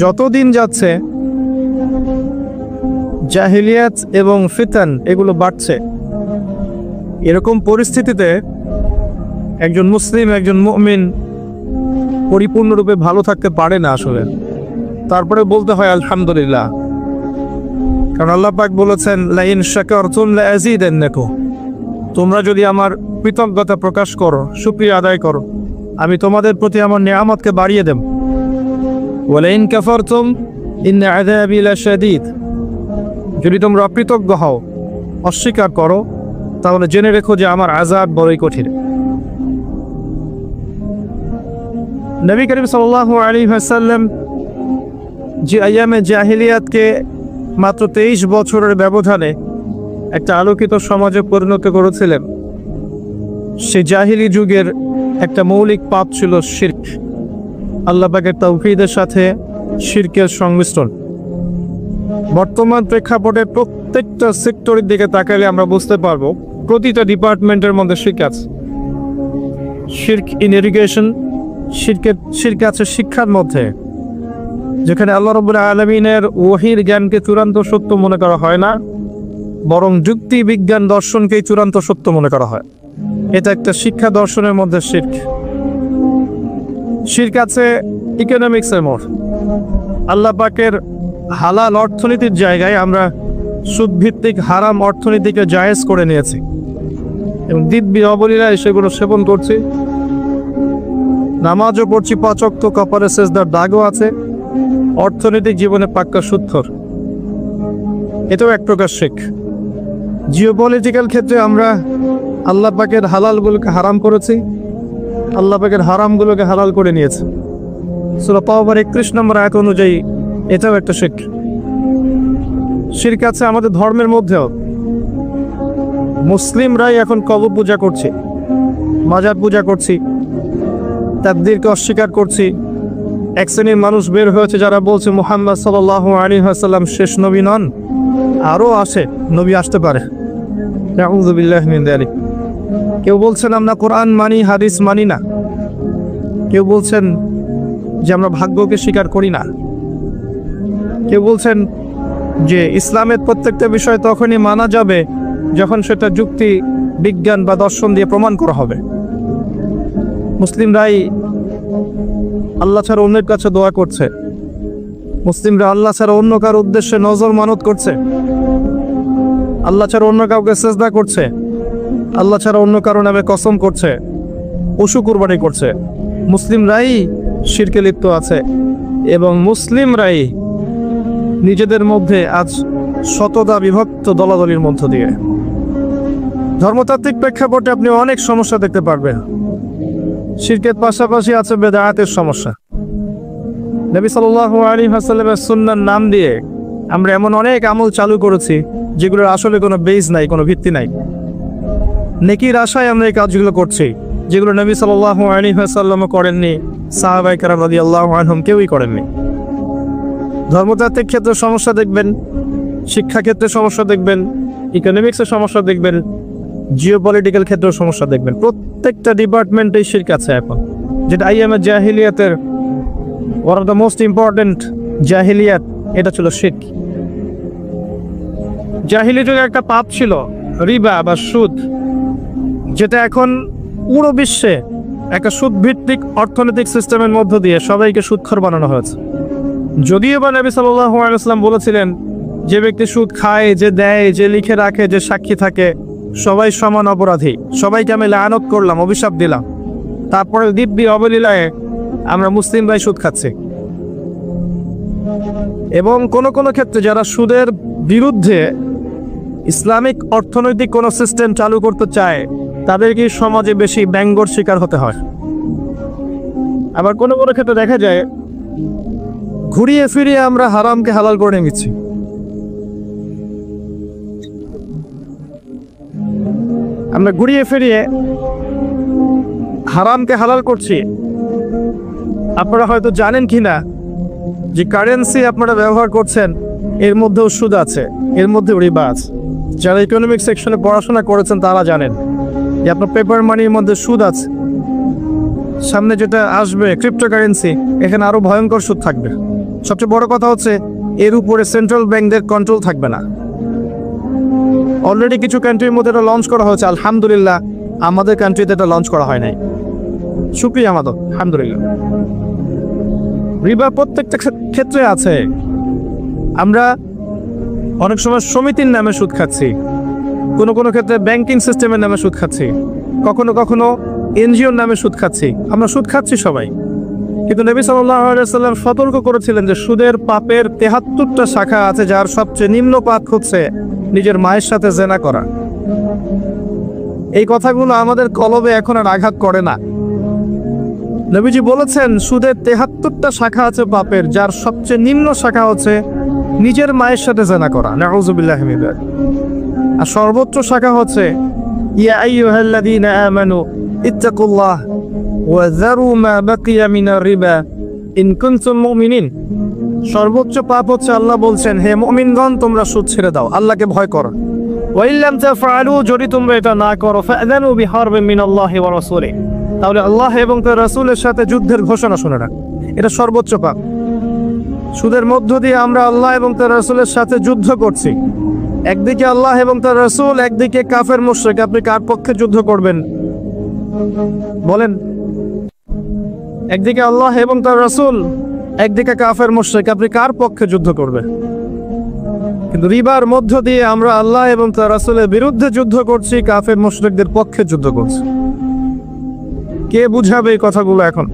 যত দিন যাচ্ছে জাহিলিয়াত এবং ফিতন এগুলো বাড়ছে। এরকম পরিস্থিতিতে একজন মুসলিম, একজন মুমিন পরিপূর্ণরূপে ভালো থাকতে পারে না আসলে। তারপরে বলতে হয় আলহামদুলিল্লাহ, কারণ আল্লাহ পাক বলেছেন লাইন শাকারতুম লাযীদান্নাকুম, তোমরা যদি আমার কৃতজ্ঞতা প্রকাশ করো, শুকরিয়া আদায় করো, আমি তোমাদের প্রতি আমার নিয়ামতকে বাড়িয়ে দেব। ওয়ালাইন কাফারতুম ইন্না আযাবি লাশাদীদ, যদি তোমরা অকৃতজ্ঞ হও, অস্বীকার করো, তাহলে জেনে রেখো যে আমার আযাব বড়ই কঠিন। নবী করিম সাল্লাল্লাহু আলাইহি ওয়াসাল্লাম যে আইয়ামে জাহিলিয়াতকে মাত্র 23 বছরের ব্যবধানে একটা আলোকিত সমাজে পরিণত করেছিলেন, সে জাহিলি যুগের একটা মৌলিক পাপ ছিল শিরক। আল্লাহ পাকের তাওহীদের সাথে শিরকের সংমিশ্রণ। বর্তমান প্রেক্ষাপটে প্রত্যেকটা সেক্টরের দিকে তাকালে আমরা বুঝতে পারবো প্রতিটা ডিপার্টমেন্টের মধ্যে শিরক আছে। শিরক ইন এডুকেশন, শিরক আছে শিক্ষার মধ্যে, যেখানে আল্লাহ রাব্বুল আলামিনের ওহীর জ্ঞানকে চূড়ান্ত সত্য মনে করা হয় না, বরং যুক্তি বিজ্ঞান দর্শনকেই চূড়ান্ত সত্য মনে করা হয়। এটা একটা শিক্ষা দর্শনের মধ্যে শিরক। শিরক আছে ইকোনমিক্সের মধ্যে। আল্লাহ পাকের হালাল অর্থনীতির জায়গায় আমরা সুদভিত্তিক হারাম অর্থনীতিকে জায়েজ করে নিয়েছি এবং দিব্যি অবলীলায় সেগুলো সেবন করছি। নামাজও পড়ছি 5 ওয়াক্ত, কপালে সেজদার দাগও আছে, অর্থনৈতিক জীবনে পাক্কা সুদখোর। এটাও এক প্রকার শিরক। জিওপলিটিক্যাল ক্ষেত্রে আমরা আল্লাহ পাকের হালালগুলোকে হারাম করেছি, আল্লাহ পাকের হারামগুলোকে হালাল করে নিয়েছি। সূরা তাওবার 31 নম্বর আয়াত অনুযায়ী এটাও একটা শিরক। শিরক আছে আমাদের ধর্মের মধ্যেও। মুসলিমরাই এখন কবর পূজা করছে, মাজার পূজা করছি, তাকদীরকে অস্বীকার করছি। এক শ্রেণীর মানুষ বের হয়েছে যারা বলছে মুহাম্মদ সাল্লাল্লাহু আলাইহি ওয়াসাল্লাম শেষ নবী নন, আরও আসে, নবী আসতে পারে। আউযু বিল্লাহি মিন যালিক। কেউ বলছেন আমরা কোরআন মানি, হাদিস মানি না। কেউ বলছেন যে আমরা ভাগ্যকে স্বীকার করি না। কেউ বলছেন যে ইসলামের প্রত্যেকটা বিষয় তখনই মানা যাবে যখন সেটা যুক্তি বিজ্ঞান বা দর্শন দিয়ে প্রমাণ করা হবে। মুসলিমরাই আল্লাহ ছাড়া অন্যের কাছে দোয়া করছে, মুসলিমরা আল্লাহ ছাড়া অন্য কার উদ্দেশ্যে নজর মানত করছে, আল্লাহ ছাড়া অন্য কাউকে সেজদা করছে, আল্লাহ ছাড়া অন্য কারো নামে কসম করছে, পশু কুরবানি করছে। মুসলিমরাই শিরকে লিপ্ত আছে এবং মুসলিমরাই নিজেদের মধ্যে আজ শতদা বিভক্ত দলাদলির মধ্য দিয়ে। ধর্মতাত্ত্বিক প্রেক্ষাপটে আপনি অনেক সমস্যা দেখতে পারবেন। শিরকের পাশাপাশি আছে বেদায়াতের সমস্যা। নবী সাল্লাল্লাহু আলাইহি ওয়াসাল্লামের সুন্নাহর নাম দিয়ে আমরা এমন অনেক আমল চালু করেছি যেগুলোর আসলে কোনো বেস নাই, কোনো ভিত্তি নাই। নেকির আশায় আমরা এই কাজগুলো করছি যেগুলো নবী সাল্লাল্লাহু আলাইহি ওয়াসাল্লামও করেননি, সাহাবায়ে কেরাম রাদিয়াল্লাহু আনহুম কেউই করেননি। ধর্মতাত্ত্বিক ক্ষেত্রে সমস্যা দেখবেন, শিক্ষাক্ষেত্রে সমস্যা দেখবেন, ইকোনমিক্সের সমস্যা দেখবেন, জিওপলিটিক্যাল ক্ষেত্রেও সমস্যা দেখবেন। প্রত্যেকটা ডিপার্টমেন্টেই শিরক আছে এখন, যেটা আইয়ামে জাহিলিয়াতের one of the most important জাহিলিয়াত, এটা ছিল শিরক। জাহিলিয়াতের একটা পাপ ছিল রিবা বা সুদ, যেটা এখন পুরো বিশ্বে একটা সুদভিত্তিক অর্থনৈতিক সিস্টেমের মধ্য দিয়ে সবাইকে সুদখোর বানানো হয়েছে। যদিও বা নবী সাল্লাল্লাহু আলাইহি ওয়াসাল্লাম বলেছিলেন যে ব্যক্তি সুদ খায়, যে দেয়, যে লিখে রাখে, যে সাক্ষী থাকে, সবাই সমান অপরাধী, সবাইকে আমি লানত করলাম, অভিশাপ দিলাম। তারপরে দিব্যি অবলীলায় আমরা মুসলিমরাই সুদ খাচ্ছি। এবং কোনো কোনো ক্ষেত্রে যারা সুদের বিরুদ্ধে ইসলামিক অর্থনৈতিক কোনো সিস্টেম চালু করতে চায় তাদেরকে সমাজে বেশি ব্যঙ্গর শিকার হতে হয়। আবার কোনো কোনো ক্ষেত্রে দেখা যায় ঘুরিয়ে ফিরিয়ে আমরা হারামকে হালাল করে নিচ্ছি। আমরা ঘুরিয়ে ফিরিয়ে হারামকে হালাল করছি। আপনারা হয়তো জানেন কিনা যে কারেন্সি আপনারা ব্যবহার করছেন এর মধ্যেও সুদ আছে, এর মধ্যেও রিবা আছে। যারা ইকোনমিক সেকশনে পড়াশোনা করেছেন তারা জানেন যে আপনার পেপার মানির মধ্যে সুদ আছে। সামনে যেটা আসবে ক্রিপ্টোকারেন্সি, এখানে আরো ভয়ঙ্কর সুদ থাকবে। সবচেয়ে বড় কথা হচ্ছে এর উপরে সেন্ট্রাল ব্যাংকদের কন্ট্রোল থাকবে না। অলরেডি কিছু কান্ট্রির মধ্যে এটা লঞ্চ করা হয়েছে, আলহামদুলিল্লাহ। আমাদের কান্ট্রিতে এটা লঞ্চ করা হয় নাই, শুকরিয়া আমাদের, আলহামদুলিল্লাহ। রিবা প্রত্যেকটা ক্ষেত্রে আছে। আমরা অনেক সময় সমিতির নামে সুদ খাচ্ছি, কোনো কোনো ক্ষেত্রে ব্যাংকিং সিস্টেমের নামে সুদ খাচ্ছি, কখনো কখনো এনজিওর নামে সুদ খাচ্ছি। আমরা সুদ খাচ্ছি সবাই, কিন্তু নবী সাল্লাল্লাহু আলাইহি ওয়াসাল্লাম সতর্ক করেছিলেন যে সুদের পাপের ৭৩টা শাখা আছে, যার সবচেয়ে নিম্ন পাপ হচ্ছে নিজের মায়ের সাথে জেনা করা। এই কথাগুলো আমাদের কলবে এখন আর আঘাত করে না। নবীজি বলেছেন সুদের ৭৩টা শাখা আছে পাপের, যার সবচেয়ে নিম্ন শাখা হচ্ছে নিজের মায়ের সাথে জেনা করা, নাউযুবিল্লাহি মিন যালিক। আর সর্বোচ্চ শাখা হচ্ছে ইয়া আইয়ুহাল্লাযীনা আমানু ইত্তাকুল্লাহ ওয়া যারু মা বাকিয়া মিনার রিবা ইন কুনতুম মুমিনিন। সর্বোচ্চ পাপ হচ্ছে আল্লাহ বলছেন, হে মুমিনগণ তোমরা সুদ ছেড়ে দাও, আল্লাহকে ভয় করো। ওয়া ইল্লাম তাফআলু, যদি তোমরা এটা না করো, ফাআযানু বিহারবিন মিনাল্লাহি ওয়া রাসূলিহি, তাহলে আল্লাহ এবং তার রাসূলের সাথে যুদ্ধের ঘোষণা শুনে রাখ। এটা সর্বোচ্চ পাপ। সুদের মধ্য দিয়ে আমরা আল্লাহ এবং তার রাসূলের সাথে যুদ্ধ করছি। একদিকে আল্লাহ এবং তার রাসূল, একদিকে কাফের মুশরিক। আপনি কার পক্ষে যুদ্ধ করবেন বলেন? একদিকে আল্লাহ এবং তার রাসূল, একদিকে কাফের মুশরিক, আপনি কার পক্ষে যুদ্ধ করবেন? কিন্তু রিবার মধ্য দিয়ে আমরা আল্লাহ এবং তার রাসূলের বিরুদ্ধে যুদ্ধ করছি, কাফের মুশরিকদের পক্ষে যুদ্ধ করছি। কে বুঝাবে এই কথাগুলো এখন?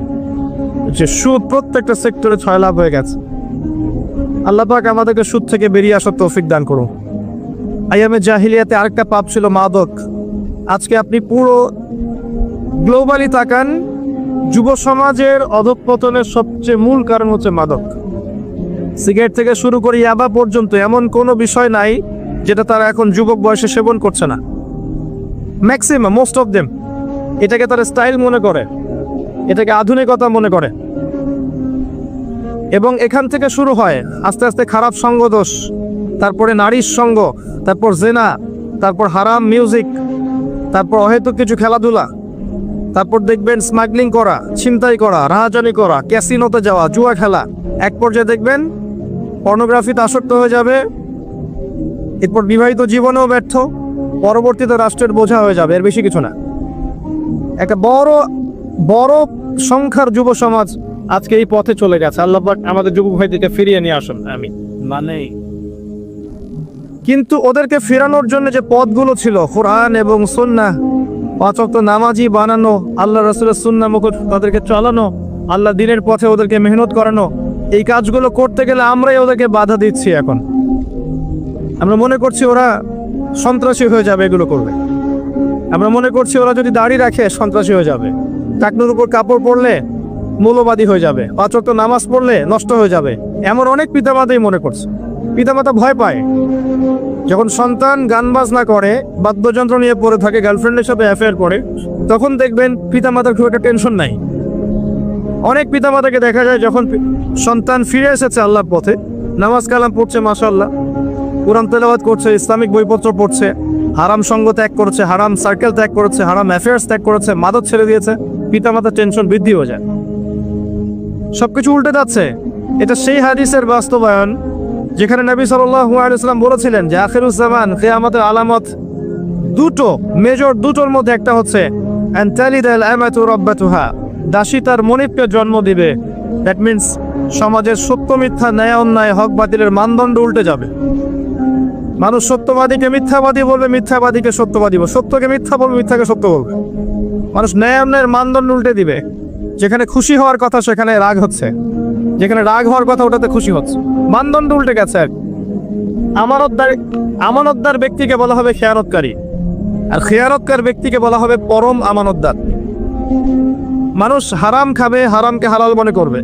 যে সুদ প্রত্যেকটা সেক্টরে ছয়লাভ হয়ে গেছে। আল্লাহ পাক আমাদেরকে সুদ থেকে বেরিয়ে আসার তৌফিক দান করুন। আইয়ামে জাহিলিয়াতে আরেকটা পাপ ছিল মাদক। আজকে আপনি পুরো গ্লোবালি তাকান, যুব সমাজের অধঃপতনের সবচেয়ে মূল কারণ হচ্ছে মাদক। সিগারেট থেকে শুরু করে ইয়াবা পর্যন্ত এমন কোনো বিষয় নাই যেটা তারা এখন যুবক বয়সে সেবন করছে না। ম্যাক্সিমাম, মোস্ট অফ দেম এটাকে তারা স্টাইল মনে করে, এটাকে আধুনিকতা মনে করে। এবং এখান থেকে শুরু হয় আস্তে আস্তে খারাপ সঙ্গদোষ, তারপরে নারীর সঙ্গ, তারপর জেনা, তারপর হারাম মিউজিক, তারপর অহেতুক কিছু খেলাধুলা, তারপর দেখবেন স্মাগলিং করা, ছিনতাই করা, রাহাজানি করা, ক্যাসিনোতে যাওয়া, জুয়া খেলা। এক পর্যায়ে দেখবেন পর্নোগ্রাফিতে আসক্ত হয়ে যাবে, এরপর বিবাহিত জীবনেও ব্যর্থ, পরবর্তীতে রাষ্ট্রের বোঝা হয়ে যাবে। এর বেশি কিছু না। একটা বড় বড় সংখ্যার যুব সমাজ আজকে এই পথে চলে গেছে। আল্লাহ পাক আমাদের যুবক ভাইদেরকে ফিরিয়ে নিয়ে আসুন, আমিন। কিন্তু ওদেরকে ফেরানোর জন্য যে পথগুলো ছিল, কোরআন এবং সুন্নাহ, 5 ওয়াক্ত নামাজি বানানো, আল্লাহ রাসূলের সুন্নাহ মুখত তাদেরকে চালানো, আল্লাহ দ্বীনের পথে ওদেরকে মেহনত করানো, এই কাজগুলো করতে গেলে আমরাই ওদেরকে বাধা দিচ্ছি। এখন আমরা মনে করছি ওরা সন্ত্রাসী হয়ে যাবে, এগুলো করবে। আমরা মনে করছি ওরা যদি দাড়ি রাখে সন্ত্রাসী হয়ে যাবে, টাকনুর উপর কাপড় পরলে মৌলবাদী হয়ে যাবে, 5 ওয়াক্ত নামাজ পড়লে নষ্ট হয়ে যাবে। এমন অনেক পিতামাতাই মনে করছে। পিতামাতা ভয় পায় যখন সন্তান গান বাজনা করে, বাদ্যযন্ত্র নিয়ে পড়ে থাকে, গার্লফ্রেন্ডের সাথে অ্যাফেয়ার করে, তখন দেখবেন পিতামাতার খুব একটা টেনশন নাই। অনেক পিতামাতাকে দেখা যায় যখন সন্তান ফিরে এসেছে আল্লাহর পথে, নামাজ কালাম পড়ছে, মাশাআল্লাহ, কোরআন তেলাওয়াত করছে, ইসলামিক বইপত্র পড়ছে, হারাম সঙ্গ ত্যাগ করেছে, হারাম সার্কেল ত্যাগ করেছে, হারাম অ্যাফেয়ার্স ত্যাগ করেছে, মাদক ছেড়ে দিয়েছে, পিতামাতার টেনশন বৃদ্ধি হয়ে যায়। সবকিছু উল্টে যাচ্ছে। এটা সেই হাদিসের বাস্তবায়ন যেখানে নবী সাল্লাল্লাহু আলাইহি ওয়াসাল্লাম বলেছিলেন যে আখিরুজ জামান, কিয়ামতের আলামত দুটো, মেজর দুটোর মধ্যে একটা হচ্ছে আনতালিদাল আমাতু রাব্বাতুহা, দাসী তার মনিবকে জন্ম দিবে। দ্যাট মিন্স সমাজের সত্য মিথ্যা, ন্যায় অন্যায়, হক বাতিলের মানদণ্ড উল্টে যাবে। মানুষ সত্যবাদীকে মিথ্যাবাদী বলবে, মিথ্যাবাদীকে সত্যবাদী বলবে, সত্যকে মিথ্যা বলবে, মিথ্যাকে সত্য বলবে। মানুষ ন্যায় অন্যায়ের মানদণ্ড উল্টে দিবে। যেখানে খুশি হওয়ার কথা সেখানে রাগ হচ্ছে, যেখানে রাগ হওয়ার কথা ওটাতে খুশি হচ্ছে। মানদণ্ড উল্টে গেছে। আমানতদার ব্যক্তিকে বলা হবে খেয়ানতকারী, আর খেয়ানতকার ব্যক্তিকে বলা হবে পরম আমানতদার। মানুষ হারাম খাবে, হারামকে হালাল মনে করবে।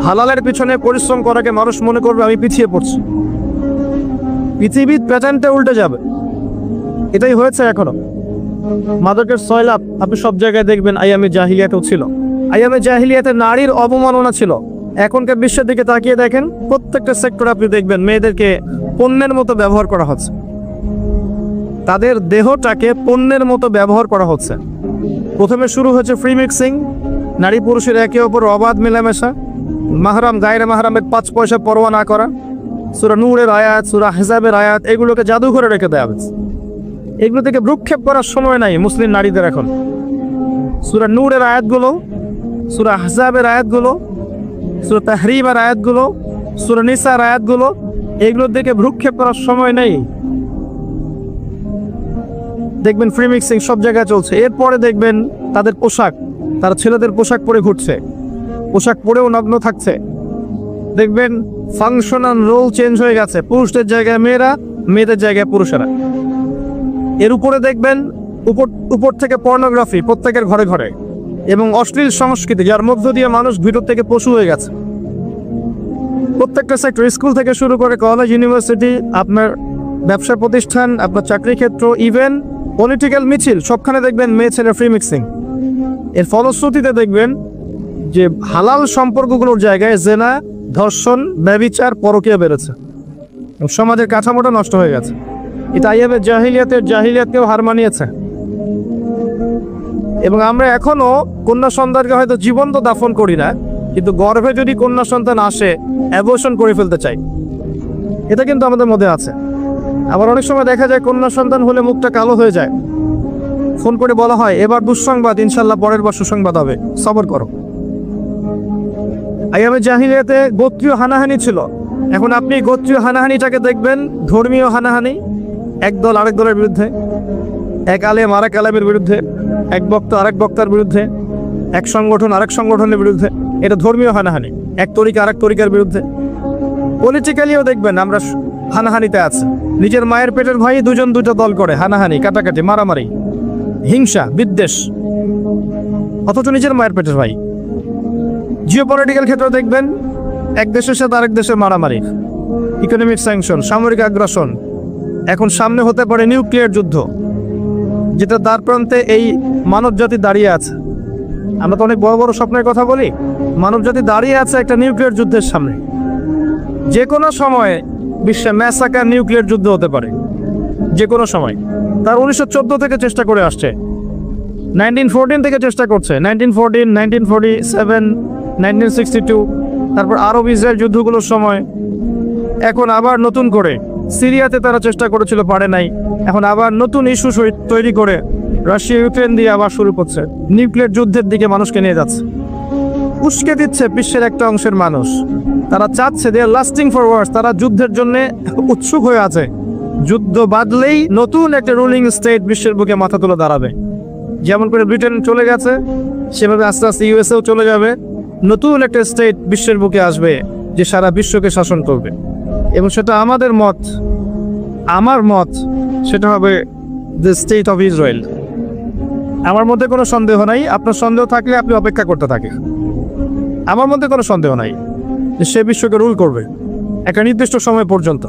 হালালের পিছনে পরিশ্রম করাকে মানুষ মনে করবে আমি পিছিয়ে পড়ছি। পৃথিবীর প্যাটার্নটা উল্টে যাবে। এটাই হয়েছে এখনো। মাদকের সয়লাভ আপনি সব জায়গায় দেখবেন। আইয়ামে জাহিলিয়াতেও ছিল। আইয়ামে জাহিলিয়াতে নারীর অবমাননা ছিল। এখনকার বিশ্বের দিকে তাকিয়ে দেখেন, প্রত্যেকটা সেক্টরে আপনি দেখবেন মেয়েদেরকে পণ্যের মতো ব্যবহার করা হচ্ছে। তাদের দেহটাকে পণ্যের মতো ব্যবহার করা হচ্ছে। প্রথমে শুরু হয়েছে ফ্রি মিক্সিং, নারী পুরুষের একে অপর অবাধ মেলামেশা। মাহরাম গায়রে মাহরামের 5 পয়সা পরোয়া না করা, সূরা নূরের আয়াত, সূরা হিসাবের আয়াত, এগুলোকে জাদু করে রেখে দেওয়া হয়েছে। এগুলো থেকে ভ্রুক্ষেপ করার সময় নাই মুসলিম নারীদের এখন। সূরা নূরের আয়াতগুলো, সূরা হিসাবের আয়াতগুলো, সূরা তাহরিমের আয়াতগুলো, সূরা নিসার আয়াতগুলো, এগুলোর দিকে ভ্রুক্ষেপ করার সময় নেই। দেখবেন ফ্রি মিক্সিং সব জায়গায় চলছে। এরপরে দেখবেন তাদের পোশাক, তারা ছেলেদের পোশাক পরে ঘুরছে, পোশাক পরেও নগ্ন থাকছে। দেখবেন ফাংশনাল রোল চেঞ্জ হয়ে গেছে, পুরুষদের জায়গায় মেয়েরা, মেয়েদের জায়গায় পুরুষেরা। এর উপরে দেখবেন উপর থেকে পর্নোগ্রাফি প্রত্যেকের ঘরে ঘরে এবং অশ্লীল সংস্কৃতি, যার মধ্য দিয়ে মানুষ ভিতর থেকে পশু হয়ে গেছে। প্রত্যেকটা সেক্টর, স্কুল থেকে শুরু করে কলেজ, ইউনিভার্সিটি, আপনার ব্যবসা প্রতিষ্ঠান, আপনার চাকরি ক্ষেত্র, ইভেন পলিটিক্যাল মিছিল, সবখানে দেখবেন মেয়ে ছেলে ফ্রি মিক্সিং। এর ফলশ্রুতিতে দেখবেন যে হালাল সম্পর্কগুলোর জায়গায় জেনা, ধর্ষণ, ব্যভিচার, পরকীয়া বেড়েছে। সমাজের কাঠামোটা নষ্ট হয়ে গেছে। এটা আইয়াবে জাহিলিয়াতকেও হার মানিয়েছে। এবং আমরা এখনো কন্যা সন্তানকে হয়তো জীবন্ত দাফন করি না, কিন্তু গর্ভে যদি কন্যা সন্তান আসে অ্যাবর্শন করে ফেলতে চাই, এটা কিন্তু আমাদের মধ্যে আছে। আবার অনেক সময় দেখা যায় কন্যা সন্তান হলে মুখটা কালো হয়ে যায়, ফোন করে বলা হয় এবার দুঃসংবাদ, ইনশাল্লাহ পরের বার সুসংবাদ হবে, সবর করো। আইয়ামে জাহিলিয়াতে গোত্রীয় হানাহানি ছিল। এখন আপনি গোত্রীয় হানাহানিটাকে দেখবেন ধর্মীয় হানাহানি, এক দল আরেক দলের বিরুদ্ধে, এক আলেম আরেক আলেমের বিরুদ্ধে, এক বক্তা আরেক বক্তার বিরুদ্ধে, এক সংগঠন আরেক সংগঠনের বিরুদ্ধে। এটা ধর্মীয় হানাহানি, এক তরিকা আরেক তরিকার বিরুদ্ধে। পলিটিক্যালিও দেখবেন আমরা হানাহানিতে আছে। নিজের মায়ের পেটের ভাই দুজন দুটো দল করে হানাহানি, কাটাকাটি, মারামারি, হিংসা, বিদ্বেষ, অথচ নিজের মায়ের পেটের ভাই। জিওপলিটিক্যাল ক্ষেত্রে দেখবেন এক দেশের সাথে আরেক দেশের মারামারি, ইকোনমিক স্যাংশন, সামরিক আগ্রাসন। এখন সামনে হতে পারে নিউক্লিয়ার যুদ্ধ, যেটা দ্বার প্রান্তে এই মানব জাতি দাঁড়িয়ে আছে। আমরা তো অনেক বড় বড় স্বপ্নের কথা বলি, মানব জাতি দাঁড়িয়ে আছে একটা নিউক্লিয়ার যুদ্ধের সামনে। যে কোনো সময়ে বিশ্বে ম্যাসাকার নিউক্লিয়ার যুদ্ধ হতে পারে, যে কোনো সময়। তার 1914 থেকে চেষ্টা করে আসছে, 1914 থেকে চেষ্টা করছে, 1914, 1947, 1962, তারপর আরব ইসরায়েল যুদ্ধগুলোর সময়। এখন আবার নতুন করে সিরিয়াতে তারা চেষ্টা করেছিল, পারে নাই। এখন আবার নতুন ইস্যু তৈরি করে রাশিয়া ইউক্রেন দিয়ে আবার শুরু করছে, নিউক্লিয়ার যুদ্ধের দিকে মানুষকে নিয়ে যাচ্ছে। উস্কে দিচ্ছে বিশ্বের একটা অংশের মানুষ। তারা চাচ্ছে দে আর লাস্টিং ফর ওয়ার্স, তারা যুদ্ধের জন্য উৎসুক হয়ে আছে। যুদ্ধ বাদলেই নতুন একটা রুলিং স্টেট বিশ্বের বুকে মাথা তুলে দাঁড়াবে। যেমন করে ব্রিটেন চলে গেছে, সেভাবে আস্তে আস্তে ইউএসএও চলে যাবে। নতুন একটা স্টেট বিশ্বের বুকে আসবে যে সারা বিশ্বকে শাসন করবে। এবং সেটা আমাদের মত, আমার মত, সেটা হবে দ্য স্টেট অফ ইসরায়েল। আমার মধ্যে কোনো সন্দেহ নাই। আপনার সন্দেহ থাকলে আপনি অপেক্ষা করতে থাকেন। আমার মধ্যে কোনো সন্দেহ নাই যে সে বিশ্বকে রুল করবে একটা নির্দিষ্ট সময় পর্যন্ত।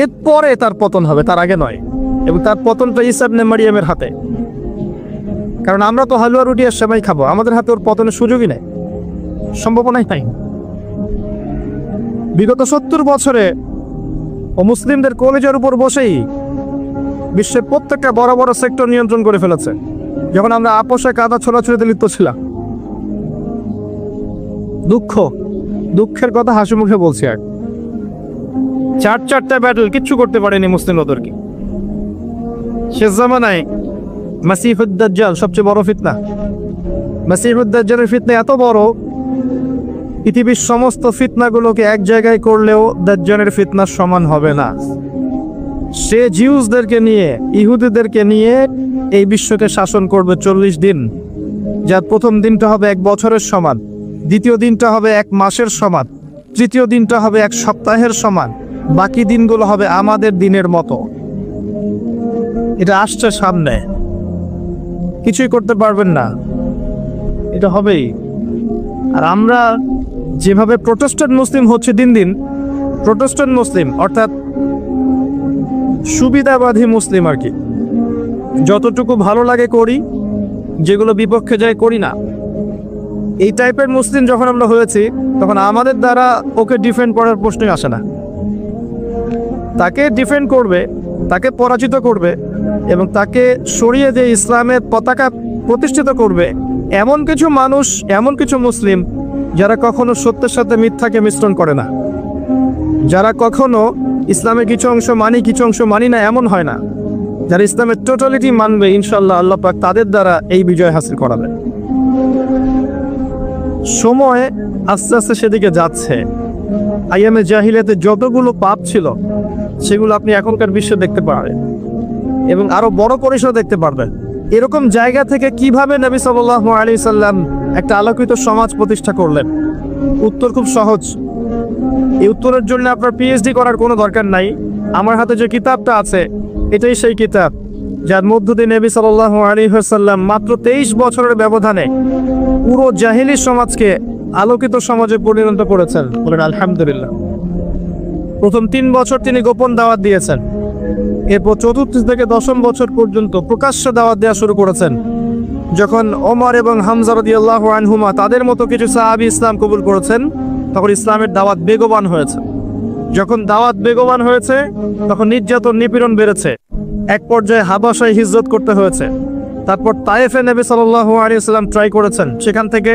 এরপরে তার পতন হবে, তার আগে নয়। এবং তার পতনটা ঈসা ইবনে মারইয়ামের হাতে। কারণ আমরা তো হালুয়া রুটি আর সেমাই খাবো, আমাদের হাতে ওর পতনের সুযোগই নেই, সম্ভাবনাই নাই। বিগত 70 বছরে ও মুসলিমদের কলেজের উপর বসেই বিশ্বের প্রত্যেকটা বড় বড় সেক্টর নিয়ন্ত্রণ করে ফেলেছে, যখন আমরা আপোষে কাদা ছোড়াছুড়িতে লিপ্ত ছিলাম। দুঃখের কথা হাসি মুখে বলছি। আর 4টা ব্যাটল কিচ্ছু করতে পারেনি মুসলিম ওদেরকে। শেষ জামানায় মাসিহুদ দাজ্জাল সবচেয়ে বড় ফিতনা। মাসিহুদ দাজ্জালের ফিতনা এত বড়, পৃথিবীর সমস্ত ফিতনাগুলোকে এক জায়গায় করলেও দাজ্জালের ফিতনার সমান হবে না। সে জিউসদেরকে নিয়ে, ইহুদিদেরকে নিয়ে এই বিশ্বকে শাসন করবে 40 দিন, যার প্রথম দিনটা হবে 1 বছরের সমান, দ্বিতীয় দিনটা হবে 1 মাসের সমান, তৃতীয় দিনটা হবে 1 সপ্তাহের সমান, বাকি দিনগুলো হবে আমাদের দিনের মতো। এটা আসছে সামনে, কিছুই করতে পারবেন না, এটা হবেই। আর আমরা যেভাবে প্রোটেস্ট্যান্ট মুসলিম হচ্ছে দিন দিন, প্রোটেস্ট্যান্ট মুসলিম অর্থাৎ সুবিধাবাদী মুসলিম আর কি, যতটুকু ভালো লাগে করি, যেগুলো বিপক্ষে যায় করি না। এই টাইপের মুসলিম যখন আমরা হয়েছি, তখন আমাদের দ্বারা ওকে ডিফেন্ড করার প্রশ্নই আসে না। তাকে ডিফেন্ড করবে, তাকে পরাজিত করবে এবং তাকে সরিয়ে দিয়ে ইসলামের পতাকা প্রতিষ্ঠিত করবে এমন কিছু মানুষ, এমন কিছু মুসলিম যারা কখনো সত্যের সাথে মিথ্যাকে মিশ্রণ করে না, যারা কখনো ইসলামের কিছু অংশ মানি কিছু অংশ মানি না, এমন হয় না। যারা ইসলামের টোটালিটি মানবে, ইনশাল্লাহ আল্লাহ পাক তাদের দ্বারা এই বিজয় হাসিল করাবে। সময় আস্তে আস্তে সেদিকে যাচ্ছে। আইয়ামে জাহিলিয়াতে যতগুলো পাপ ছিল সেগুলো আপনি এখনকার বিশ্বে দেখতে পারবেন এবং আরো বড় পরিসরে দেখতে পারবেন। এরকম জায়গা থেকে কিভাবে নবী সাল্লাল্লাহু আলাইহি সাল্লাম একটা আলোকিত সমাজ প্রতিষ্ঠা করলেন? উত্তর খুব সহজ। এই উত্তরের জন্য আপনার পিএইচডি করার কোনো দরকার নাই। আমার হাতে যে কিতাবটা আছে এটাই সেই কিতাব যার মধ্য দিয়ে নবী সাল্লাল্লাহু আলাইহি ওয়াসাল্লাম মাত্র 23 বছরের ব্যবধানে পুরো জাহিলি সমাজকে আলোকিত সমাজে পরিণত করেছেন। বলেন আলহামদুলিল্লাহ। প্রথম 3 বছর তিনি গোপন দাওয়াত দিয়েছেন, এরপর 4র্থ থেকে 10ম বছর পর্যন্ত প্রকাশ্য দাওয়াত দেওয়া শুরু করেছেন। যখন ওমর এবং হামজা রাদিয়াল্লাহু আনহুমা তাদের মতো কিছু সাহাবী ইসলাম কবুল করেছেন, তখন ইসলামের দাওয়াত বেগবান হয়েছে। যখন দাওয়াত বেগবান হয়েছে তখন নির্যাতন নিপীড়ন বেড়েছে। এক পর্যায়ে হাবাসায় হিজরত করতে হয়েছে। তারপর তায়েফে নবী সাল্লাল্লাহু আলাইহি ওয়াসাল্লাম ট্রাই করেছেন, সেখান থেকে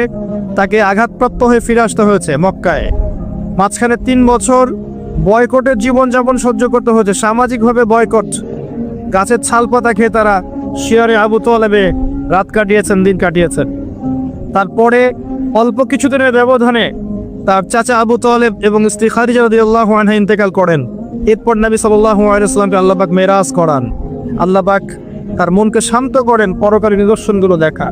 তাকে আঘাতপ্রাপ্ত হয়ে ফিরে আসতে হয়েছে মক্কায়। মাঝখানে 3 বছর বয়কটের জীবনযাপন সহ্য করতে হয়েছে, সামাজিকভাবে বয়কট। গাছের ছালপাতা খেয়ে তারা শিয়ারে আবু তালেবে রাত কাটিয়েছেন, দিন কাটিয়েছেন। তারপরে অল্প কিছুদিনের ব্যবধানে তার চাচা আবু তালেব এবং স্ত্রী খাদিজা রাদিয়াল্লাহু আনহা ইন্তেকাল করেন। এরপর নবী সাল্লাল্লাহু আলাইহি ওয়াসাল্লামকে আল্লাহ পাক মেরাজ করান। আল্লাহ পাক তার মনকে শান্ত করেন পরকারী নিদর্শনগুলো দেখা।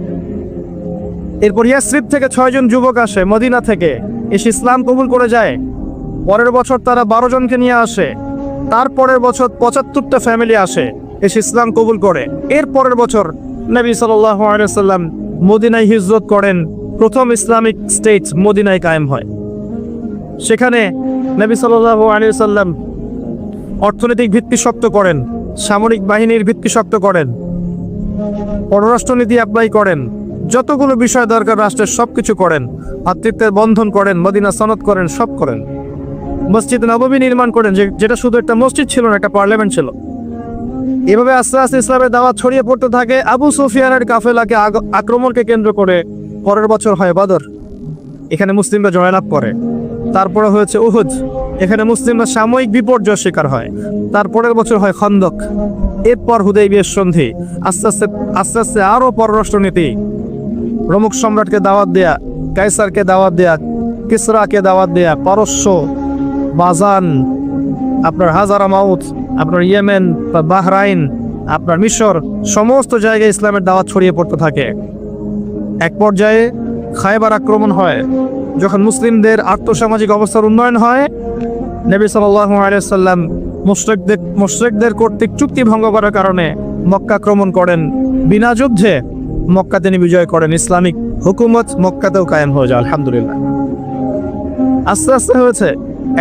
এরপর ইয়াসরিব থেকে 6 জন যুবক আসে মদিনা থেকে, এসে ইসলাম কবুল করে যায়। পরের বছর তারা 12 জনকে নিয়ে আসে। তারপরের বছর 75টা ফ্যামিলি আসে, এসে ইসলাম কবুল করে। এর পরের বছর নবী সাল্লাল্লাহু আলাইহি ওয়াসাল্লাম মদিনায় হিজরত করেন। প্রথম ইসলামিক স্টেট মদিনায় কায়েম হয়। সেখানে নবী সাল্লাল্লাহু আলাইহি ওয়াসাল্লাম অর্থনৈতিক ভিত্তি শক্ত করেন, সামরিক বাহিনীর ভিত্তি শক্ত করেন, পররাষ্ট্রনীতি অ্যাপ্লাই করেন, যতগুলো বিষয় দরকার রাষ্ট্রের সবকিছু করেন। ভাতৃত্বের বন্ধন করেন, মদিনা সনদ করেন, সব করেন। মসজিদ নববী নির্মাণ করেন, যেটা শুধু একটা মসজিদ ছিল না, একটা পার্লামেন্ট ছিল। এভাবে আস্তে আস্তে ইসলামের দাওয়াত ছড়িয়ে পড়তে থাকে। আবু সুফিয়ানের কাফেলাকে আক্রমণকে কেন্দ্র করে পরের বছর হয় বদর, এখানে মুসলিমরা জয়লাভ করে। তারপরে হয়েছে উহুদ, এখানে মুসলিমরা সাময়িক বিপর্যয়ের শিকার হয়। তারপরের বছর হয় খন্দক, এরপর হুদাইবিয়ার সন্ধি। আস্তে আস্তে আস্তে আস্তে আরও পররাষ্ট্রনীতি, রোমক সম্রাটকে দাওয়াত দেয়া, কায়সারকে দাওয়াত দেয়া, কিসরাকে দাওয়াত দেয়া, পারস্য, বাজান, আপনার হাজারা মাউত, আপনার ইয়েমেন বা বাহরাইন, আপনার মিশর, সমস্ত জায়গায় ইসলামের দাওয়াত ছড়িয়ে পড়তে থাকে। এক পর্যায়ে খায়বার আক্রমণ হয়। যখন মুসলিমদের আর্থসামাজিক অবস্থার উন্নয়ন হয়, নবী সাল্লাল্লাহু আলাইহি ওয়াসাল্লাম মুশরিকদের কর্তৃক চুক্তি ভঙ্গ করার কারণে মক্কা আক্রমণ করেন। বিনা যুদ্ধে মক্কা তিনি বিজয় করেন। ইসলামিক হুকুমত মক্কাতেও কায়েম হয়ে যায় আলহামদুলিল্লাহ। আস্তে আস্তে হয়েছে,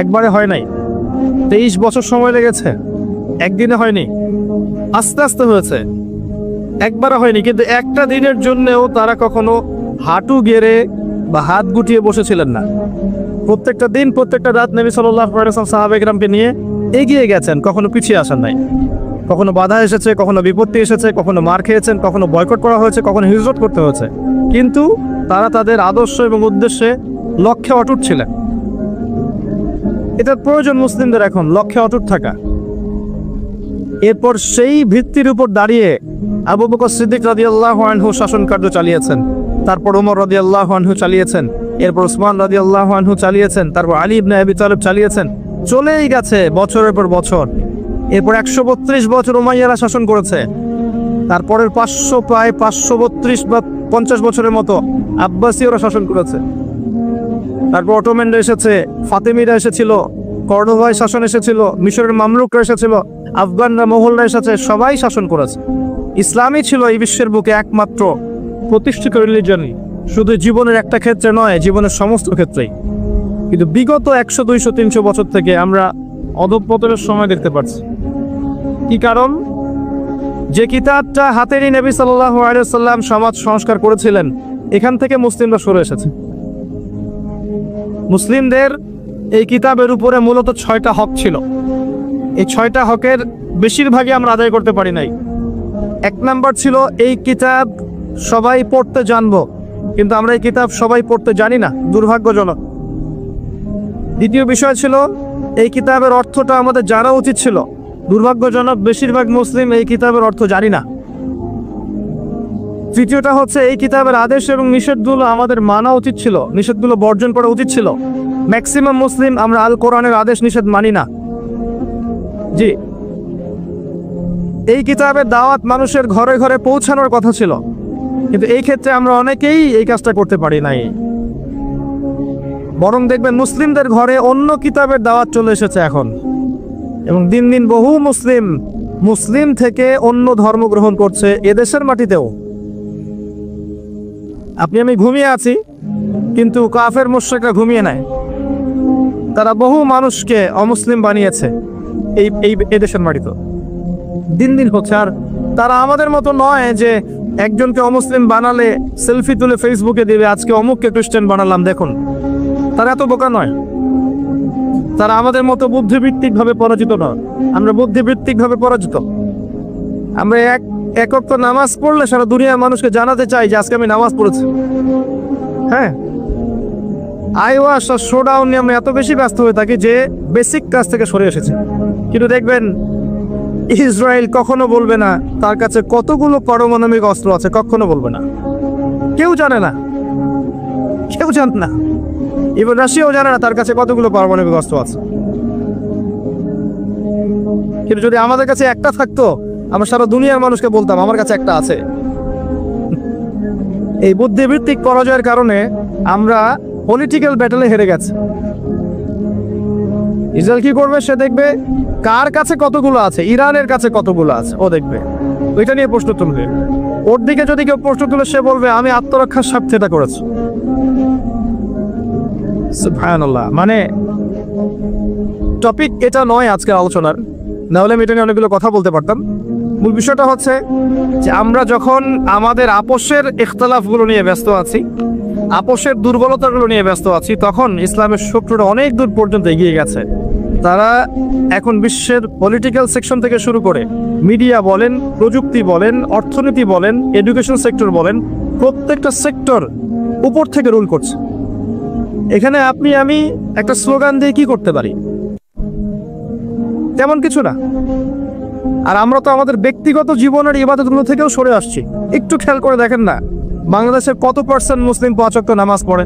একবারে হয় নাই। 23 বছর সময় লেগেছে, একদিনে হয়নি। আস্তে আস্তে হয়েছে, একবারে হয়নি। কিন্তু একটা দিনের জন্যও তারা কখনো হাঁটু গেড়ে বা হাত গুটিয়ে বসেছিলেন না। প্রত্যেকটা দিন, প্রত্যেকটা রাত নবী সাল্লাল্লাহু আলাইহি ওয়াসাল্লাম সাহাবায়ে-কেরামকে নিয়ে এগিয়ে গেছেন, কখনো পিছিয়ে আসেন নাই। কখনো বাধা এসেছে, কখনো বিপত্তি এসেছে, কখনো মার খেয়েছেন, কখনো বয়কট করা হয়েছে, কখনো হিজরত করতে হয়েছে। কিন্তু তারা তাদের আদর্শ এবং উদ্দেশ্যে, লক্ষ্যে অটুট ছিলেন। এটার প্রয়োজন মুসলিমদের এখন, লক্ষ্যে অটুট থাকা। এরপর সেই ভিত্তির উপর দাঁড়িয়ে আবু বকর সিদ্দিক রাদিয়াল্লাহু আনহু শাসন কার্য চালিয়েছেন। তারপর ওমর রাদিয়াল্লাহু আনহু চালিয়েছেন। এরপর উসমান রাদিয়াল্লাহু আনহু চালিয়েছেন। তারপর আলী ইবনে আবি তালেব চালিয়েছেন। চলেই গেছে বছরের পর বছর। এরপর 132 বছর উমাইয়ারা শাসন করেছে। তারপরের প্রায় 532 বা 50 বছরের মতো আব্বাসীয়রা শাসন করেছে। তারপর অটোম্যানরা এসেছে, ফাতেমিরা এসেছিল, কর্ডোভায় শাসন এসেছিল, মিশরের মামলুকরা এসেছিল, আফগানরা, মোগলরা এসেছে, সবাই শাসন করেছে। ইসলামই ছিল এই বিশ্বের বুকে একমাত্র প্রতিষ্ঠিত রিলিজন, শুধু জীবনের একটা ক্ষেত্রে নয়, জীবনের সমস্ত ক্ষেত্রেই। কিন্তু বিগত 100, 200, 300 বছর থেকে আমরা অধঃপতনের সময় দেখতে পাচ্ছি। কি কারণ? যে কিতাবটা হাতেরই নবী সাল্লাল্লাহু আলাইহি ওয়াসাল্লাম সমাজ সংস্কার করেছিলেন, এখান থেকে মুসলিমরা সরে এসেছে। মুসলিমদের এই কিতাবের উপরে মূলত 6টা হক ছিল। এই 6টা হকের বেশিরভাগই আমরা আদায় করতে পারি নাই। 1 নাম্বার ছিল এই কিতাব সবাই পড়তে জানবো, কিন্তু আমরা এই কিতাব সবাই পড়তে জানি না, দুর্ভাগ্যজনক। দ্বিতীয় বিষয় ছিল এই কিতাবের অর্থটা আমাদের জানা উচিত ছিল, দুর্ভাগ্যজনক বেশিরভাগ মুসলিম এই কিতাবের অর্থ জানি না। তৃতীয়টা হচ্ছে এই কিতাবের আদেশ এবং নিষেধগুলো আমাদের মানা উচিত ছিল, নিষেধগুলো বর্জন করা উচিত ছিল। ম্যাক্সিমাম মুসলিম আমরা আল কোরআনের আদেশ নিষেধ মানি না। জি, এই কিতাবের দাওয়াত মানুষের ঘরে ঘরে পৌঁছানোর কথা ছিল, কিন্তু এই ক্ষেত্রে আমরা অনেকেই এই কাজটা করতে পারি নাই। বরং দেখবেন মুসলিমদের ঘরে অন্য কিতাবের দাওয়াত চলে এসেছে এখন, এবং দিন দিন বহু মুসলিম থেকে অন্য ধর্ম গ্রহণ করছে এদেশের মাটিতেও। আপনি আমি ঘুমিয়ে আছি, কিন্তু কাফের মুশরিকরা ঘুমিয়ে নাই, তারা বহু মানুষকে অমুসলিম বানিয়েছে এই এদেশের মাটিতে, দিন দিন হচ্ছে। আর তারা আমাদের মতো নয় যে একজনকে অমুসলিম বানালে সেলফি তুলে ফেসবুকে দিবে, আজকে অমুককে খ্রিস্টান বানালাম দেখুন। তারা এত বোকা নয়, তারা আমাদের মতো বুদ্ধিবৃত্তিক ভাবে পরাজিত নয়। আমরা বুদ্ধিবৃত্তিক ভাবে পরাজিত। আমরা এক ওয়াক্ত নামাজ পড়লে সারা দুনিয়ার মানুষকে জানাতে চাই যে আজকে আমি নামাজ পড়েছি। হ্যাঁ, আইওয়াস আর শোডাউন নিয়ে আমরা এত বেশি ব্যস্ত হয়ে থাকি যে বেসিক কাজ থেকে সরে এসেছি। কিন্তু দেখবেন ইসরায়েল কখনো বলবে না তার কাছে কতগুলো পারমাণবিক অস্ত্র আছে, কখনো বলবে না। কেউ জানে না, কেউ জানে না। ইভেন রাশিয়াও জানে না তার কাছে কতগুলো পারমাণবিক অস্ত্র আছে। কিন্তু যদি আমাদের কাছে একটা থাকতো, আমরা সারা দুনিয়ার মানুষকে বলতাম আমার কাছে একটা আছে। এই বুদ্ধিবৃত্তিক পরাজয়ের কারণে আমরা পলিটিক্যাল ব্যাটলে হেরে গেছে। ইসরায়েল কি করবে? সে দেখবে কার কাছে কতগুলো আছে, ইরানের কাছে কতগুলো আছে, ও দেখবে, ওইটা নিয়ে প্রশ্ন তুলবে। ওর দিকে যদি কেউ প্রশ্ন তুলে, সে বলবে আমি আত্মরক্ষার স্বার্থে এটা করেছি। সুবহানাল্লাহ। মানে টপিক এটা নয় আজকের আলোচনার, না হলে আমি এটা নিয়ে অনেকগুলো কথা বলতে পারতাম। মূল বিষয়টা হচ্ছে যে আমরা যখন আমাদের আপোষের ইখতিলাফগুলো নিয়ে ব্যস্ত আছি, আপোষের দুর্বলতাগুলো নিয়ে ব্যস্ত আছি, তখন ইসলামের শত্রুরা অনেক দূর পর্যন্ত এগিয়ে গেছে। তারা এখন বিশ্বের পলিটিক্যাল সেকশন থেকে শুরু করে মিডিয়া বলেন, প্রযুক্তি বলেন, অর্থনীতি বলেন, এডুকেশন সেক্টর বলেন, প্রত্যেকটা সেক্টর উপর থেকে রুল করছে। এখানে আপনি আমি একটা স্লোগান দিয়ে কি করতে পারি? তেমন কিছু না। আর আমরা তো আমাদের ব্যক্তিগত জীবনের ইবাদতগুলো থেকেও সরে আসছি। একটু খেয়াল করে দেখেন না, বাংলাদেশের কত পার্সেন্ট মুসলিম 5 ওয়াক্ত নামাজ পড়ে?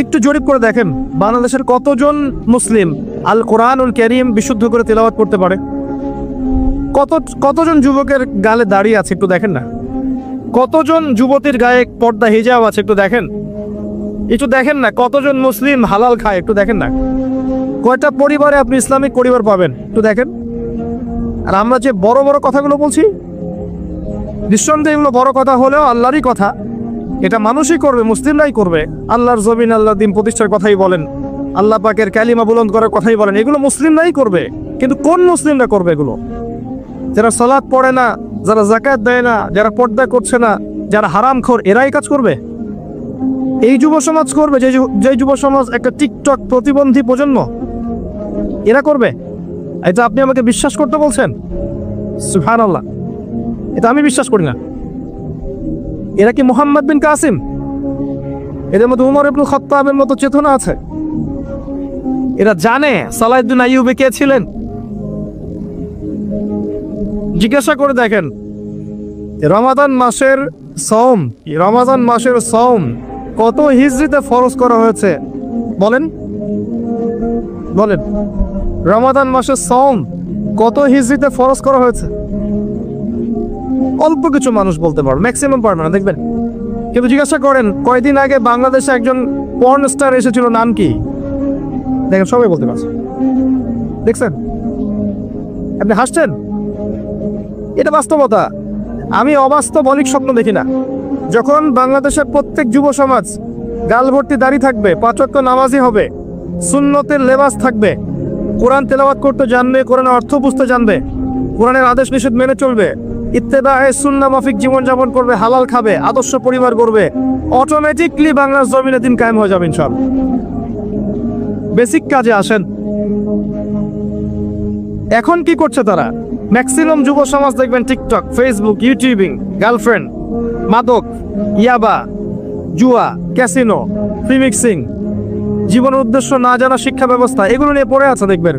একটু জরিপ করে দেখেন, বাংলাদেশের কতজন মুসলিম আল কোরআনুল কারীম বিশুদ্ধ করে তেলাওয়াত করতে পারে? কতজন যুবকের গালে দাড়ি আছে? একটু দেখেন না। কতজন যুবতীর গায়ে পর্দা হিজাব আছে? একটু দেখেন। একটু দেখেন না, কতজন মুসলিম হালাল খায়? একটু দেখেন না। কয়টা পরিবারে আপনি ইসলামিক পরিবার পাবেন? একটু দেখেন। আর আমরা যে বড় বড় কথাগুলো বলছি, নিঃসন্দেহে এগুলো বড় কথা হলেও আল্লাহরই কথা, এটা মানুষই করবে, মুসলিমরাই করবে। আল্লাহর জমিন, আল্লাহর দিন প্রতিষ্ঠার কথাই বলেন, আল্লাহ পাকের কালিমা বুলন্দ করার কথাই বলেন, এগুলো মুসলিমরাই করবে। কিন্তু কোন মুসলিমরা করবে এগুলো? যারা সালাত পড়ে না, যারা যাকাত দেয় না, যারা পর্দা করছে না, যারা হারামখোর, এরাই কাজ করবে? এই যুব সমাজ করবে? যে যুব সমাজ একটা টিকটক প্রতিবন্ধী প্রজন্ম, এরা করবে? এটা আপনি আমাকে বিশ্বাস করতে বলছেন? সুবহানাল্লাহ, এটা আমি বিশ্বাস করি না। এরা কি মুহাম্মদ বিন কাসিম? এদের মধ্যে উমর ইবনে খাত্তাবের মতো চেতনা আছে? এরা জানে সালাহউদ্দিন আইয়ুবী কে ছিলেন? জিজ্ঞাসা করে দেখেন, রমাদান মাসের সওম কত হিজরিতে ফরজ করা হয়েছে বলেন? রমাদান মাসের সওম কত হিজরিতে ফরজ করা হয়েছে? অল্প কিছু মানুষ বলতে পারবে, ম্যাক্সিমাম পারবে না, দেখবেন। কিন্তু জিজ্ঞাসা করেন কয়দিন আগে বাংলাদেশে একজন পর্ন স্টার এসেছিল, নাম কি? দেখেন, সবাই বলতে পারছে। দেখছেন? আপনি হাসছেন, এটা বাস্তবতা। আমি অবাস্তবনিক স্বপ্ন দেখি না। যখন বাংলাদেশের প্রত্যেক যুব সমাজ গাল ভর্তি দাড়ি থাকবে, 5 ওয়াক্ত নামাজি হবে, সুন্নতের লেবাস থাকবে, কোরআন তেলাওয়াত করতে জানবে, কোরআনের অর্থ বুঝতে জানবে, কোরআনের আদেশ নিষেধ মেনে চলবে, ইত্তেবায়ে সুন্নাহ মাফিক জীবনযাপন করবে, হালাল খাবে, আদর্শ পরিবার করবে, অটোমেটিকলি বাংলার জমিনে দিন কায়েম হয়ে যাবে ইনশাআল্লাহ। বেসিক কাজে আসেন। এখন কি করছে তারা? ম্যাক্সিমাম যুব সমাজ দেখবেন টিকটক, ফেসবুক, ইউটিউবিং, গার্লফ্রেন্ড, মাদক, ইয়াবা, জুয়া, ক্যাসিনো, প্রিমিক্সিং, জীবনের উদ্দেশ্য না জানা শিক্ষা ব্যবস্থা, এগুলো নিয়ে পড়ে আছে দেখবেন।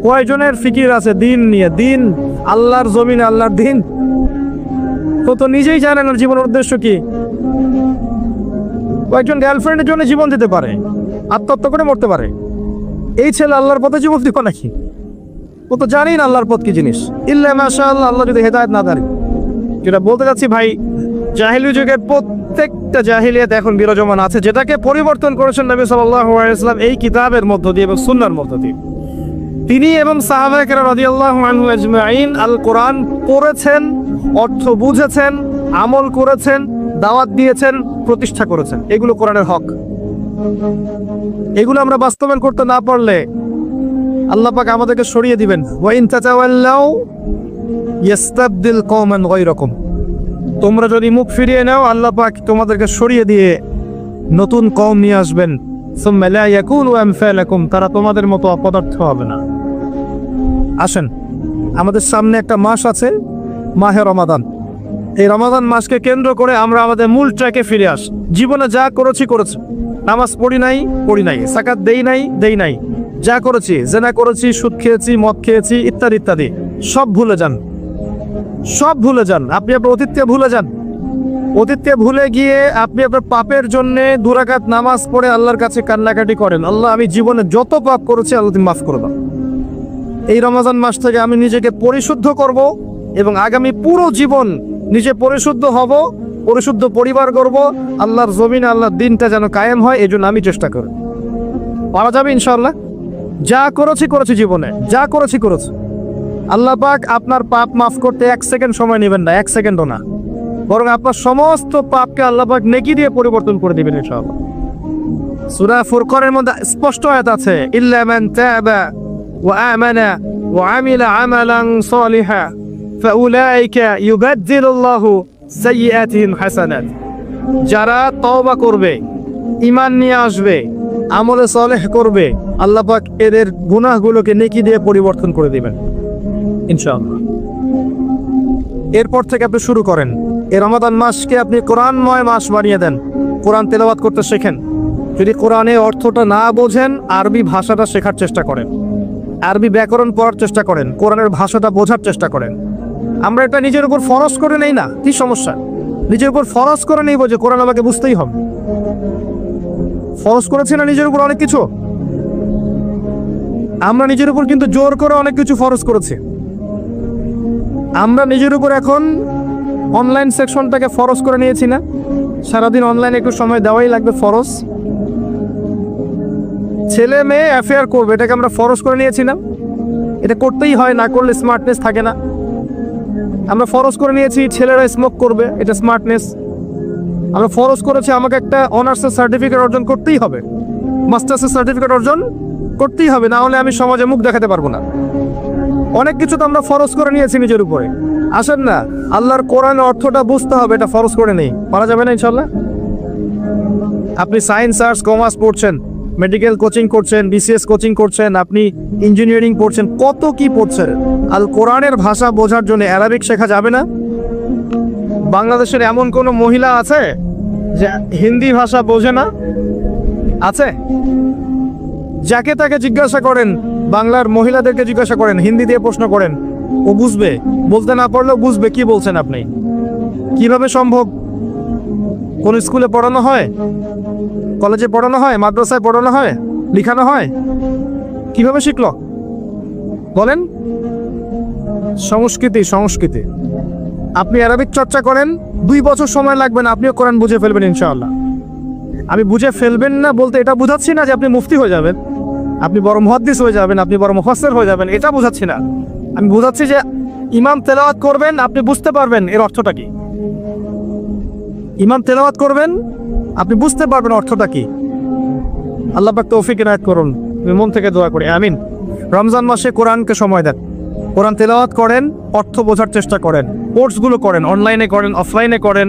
কয়জনের ফিকির আছে দিন নিয়ে? দিন, আল্লাহর জমিনে আল্লাহর দিন, তো নিজেই জানেন না জীবনের উদ্দেশ্য কি। কয়েকজন গার্লফ্রেন্ডের জন্য জীবন দিতে পারে, আত্মহত্যা করে মরতে পারে। এই ছেলে আল্লাহর পথে জীবন দিব নাকি? ও তো জানেই না আল্লাহর পথ কি জিনিস। ইল্লা মাশাআল্লাহ, আল্লাহ যদি হেদায়েত না দেন। যেটা বলতে যাচ্ছি ভাই, জাহিলি যুগের প্রত্যেকটা জাহিলিয়াত এখন বিরাজমান আছে, যেটাকে পরিবর্তন করেছেন নবী সাল্লাল্লাহু আলাইহি ওয়াসাল্লাম এই কিতাবের মধ্য দিয়ে এবং সুন্নাহর মধ্য দিয়ে। তিনি এবং সাহাবায়ে কেরাম রাদিয়াল্লাহু আনহুম আজমাইন আল কোরআন পড়েছেন, অর্থ বুঝেছেন, আমল করেছেন, দাওয়াত দিয়েছেন, প্রতিষ্ঠা করেছেন। এগুলো কোরআনের হক। এগুলো আমরা বাস্তবায়ন করতে না পারলে আল্লাহ পাক আমাদেরকে সরিয়ে দিবেন। ওয়া ইন তাতাওয়াল্লাউ ইস্তাবদিল কওমান গায়রাকুম, তোমরা যদি মুখ ফিরিয়ে নাও আল্লাহ পাক তোমাদেরকে সরিয়ে দিয়ে নতুন কওম নিয়ে আসবেন। সুম্মা লা ইয়াকুনু আমসালাকুম, তারা তোমাদের মতো অপদার্থ হবে না। আসেন, আমাদের সামনে একটা মাস আছে, মাহে রমাদান। এই রমাদান মাসকে কেন্দ্র করে আমরা আমাদের মূল ট্র্যাকে ফিরে আসি। জীবনে যা করেছি, নামাজ পড়ি নাই, যাকাত দেই নাই, যা করেছি, জেনা করেছি, সুদ খেয়েছি, মদ খেয়েছি, ইত্যাদি ইত্যাদি, সব ভুলে যান। আপনি আপনার অতীতকে ভুলে যান। অতীতকে ভুলে গিয়ে আপনি আপনার পাপের জন্য 2 রাকাত নামাজ পড়ে আল্লাহর কাছে কান্নাকাটি করেন, আল্লাহ আমি জীবনে যত পাপ করেছি আল্লাহ তুমি মাফ করে দাও। এই রমজান মাস থেকে আমি নিজেকে পরিশুদ্ধ করব এবং আগামী পুরো জীবন নিজে পরিশুদ্ধ হব, পরিশুদ্ধ পরিবার করব, আল্লাহর জমিনে আল্লাহর দিনটা যেন কায়েম হয়, এই জন্য আমি চেষ্টা করি। পারা যাবে ইনশাআল্লাহ। যা করেছি জীবনে, যা করেছি। আল্লাহ পাক আপনার পাপ মাফ করতে 1 সেকেন্ড সময় নেবেন না, 1 সেকেন্ডও না, বরং আপনার সমস্ত পাপকে আল্লাহ পাক নেকি দিয়ে পরিবর্তন করে দিবেন ইনশাআল্লাহ। সূরা ফুরকানের মধ্যে স্পষ্ট আয়াত আছে, ইল্লা মান তাবা ওয়া আমানা ওয়া আমিলা আমালান সালিহা ফাউলাইকা ইউবাদদিলুল্লাহু সাইয়্যাতিহিম হাসানাত। যারা তওবা করবে, ঈমান নিয়ে আসবে, আমলে সালেহ করবে, আল্লাহ পাক এদের গুনাহগুলোকে নেকি দিয়ে পরিবর্তন করে দিবেন ইনশাআল্লাহ। এরপর থেকে আপনি শুরু করেন, এই রমাদান মাসকে আপনি কোরআনময় মাস বানিয়ে দেন। কোরআন তেলাওয়াত করতে শেখেন। যদি কোরআনের অর্থটা না বোঝেন, আরবি ভাষাটা শেখার চেষ্টা করেন, আরবি ব্যাকরণ পড়ার চেষ্টা করেন, কোরআনের ভাষাটা বোঝার চেষ্টা করেন। আমরা এটা নিজের উপর ফরজ করে নেই না, কি সমস্যা? নিজের উপর ফরজ করে নেই যে কোরআন আমাকে বুঝতেই হবে। ফরজ করেছি না নিজের উপর অনেক কিছু। আমরা নিজের উপর কিন্তু জোর করে অনেক কিছু ফরজ করেছি। আমরা নিজের উপর এখন অনলাইন সেকশনটাকে ফরজ করে নিয়েছি না? সারাদিন অনলাইনে একটু সময় দেওয়াই লাগবে, ফরজ। ছেলে মেয়ে অ্যাফেয়ার করবে, এটাকে আমরা ফরজ করে নিয়েছি না? এটা করতেই হয়, না করলে স্মার্টনেস থাকে না। আমরা ফরজ করে নিয়েছি ছেলেরা স্মোক করবে, এটা স্মার্টনেস। আমরা ফরজ করেছি আমাকে একটা অনার্সের সার্টিফিকেট অর্জন করতেই হবে, মাস্টার্সের সার্টিফিকেট অর্জন করতেই হবে, না হলে আমি সমাজে মুখ দেখাতে পারবো না। অনেক কিছু তো আমরা ফরজ করে নিয়েছি নিজের উপরে। আসেন না, আল্লাহর কোরআনের অর্থটা বুঝতে হবে, এটা ফরজ করে নেই, পারা যাবে না ইনশাল্লাহ। আপনি সায়েন্স, আর্টস, কমার্স পড়ছেন, মেডিকেল কোচিং করছেন, বিসিএস কোচিং করছেন, আপনি ইঞ্জিনিয়ারিং পড়ছেন, কত কি পড়ছেন। আল কোরআনের ভাষা বোঝার জন্য অ্যারাবিক শেখা যাবে না? বাংলাদেশের এমন কোনো মহিলা আছে যে হিন্দি ভাষা বোঝে না? আছে? যাকে তাকে জিজ্ঞাসা করেন, বাংলার মহিলাদেরকে জিজ্ঞাসা করেন, হিন্দি দিয়ে প্রশ্ন করেন, ও বুঝবে। বলতে না পারলেও বুঝবে কি বলছেন আপনি। কিভাবে সম্ভব? কোন স্কুলে পড়ানো হয়, কলেজে পড়ানো হয়, মাদ্রাসায় পড়ানো হয়, লিখানো হয়? কিভাবে শিখলো বলেন? সংস্কৃতি। আপনি আরবিক চর্চা করেন, 2 বছর সময় লাগবে না, আপনিও কোরআন বুঝে ফেলবেন ইনশাআল্লাহ। আমি বুঝে ফেলবেন না বলতে এটা বুঝাচ্ছি না যে আপনি মুফতি হয়ে যাবেন, আপনি বড় মুহাদ্দিস হয়ে যাবেন, আপনি বড় মুফাসসির হয়ে যাবেন, এটা বুঝাচ্ছি না। আমি বুঝাচ্ছি যে ইমাম তেলাওয়াত করবেন, আপনি বুঝতে পারবেন এর অর্থটা কি। ইমাম তেলাওয়াত করবেন, আপনি বুঝতে পারবেন অর্থটা কি। আল্লাহ পাক তৌফিক ইনায়াত করুন, আমি মন থেকে দোয়া করি, আমিন। রমজান মাসে কোরআনকে সময় দেন, কোরআন তেলাওয়াত করেন, অর্থ বোঝার চেষ্টা করেন, কোর্সগুলো করেন, অনলাইনে করেন, অফলাইনে করেন,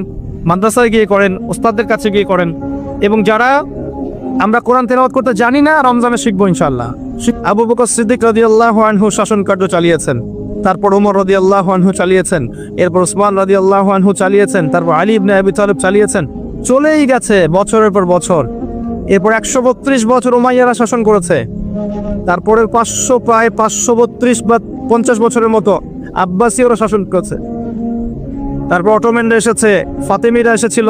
মাদ্রাসায় গিয়ে করেন, ওস্তাদদের কাছে গিয়ে করেন। এবং যারা আমরা কোরআন তেলাওয়াত করতে জানি না, রমজানে শিখবো ইনশাআল্লাহ। আবু বকর সিদ্দিক রাদিয়াল্লাহু আনহু শাসন কার্য চালিয়েছেন, তারপর ওমর রাদিয়াল্লাহু আনহু চালিয়েছেন, এরপর উসমান রাদিয়াল্লাহু আনহু চালিয়েছেন, তারপর আলী ইবনে আবি তালিব চালিয়েছেন। চলেই গেছে বছরের পর বছর। এরপর 132 বছর উমাইয়ারা শাসন করেছে। তারপরের প্রায় 532 বা 50 বছরের মতো আব্বাসীয়রা শাসন করেছে। তারপর অটোম্যানরা এসেছে, ফাতেমিরা এসেছিল,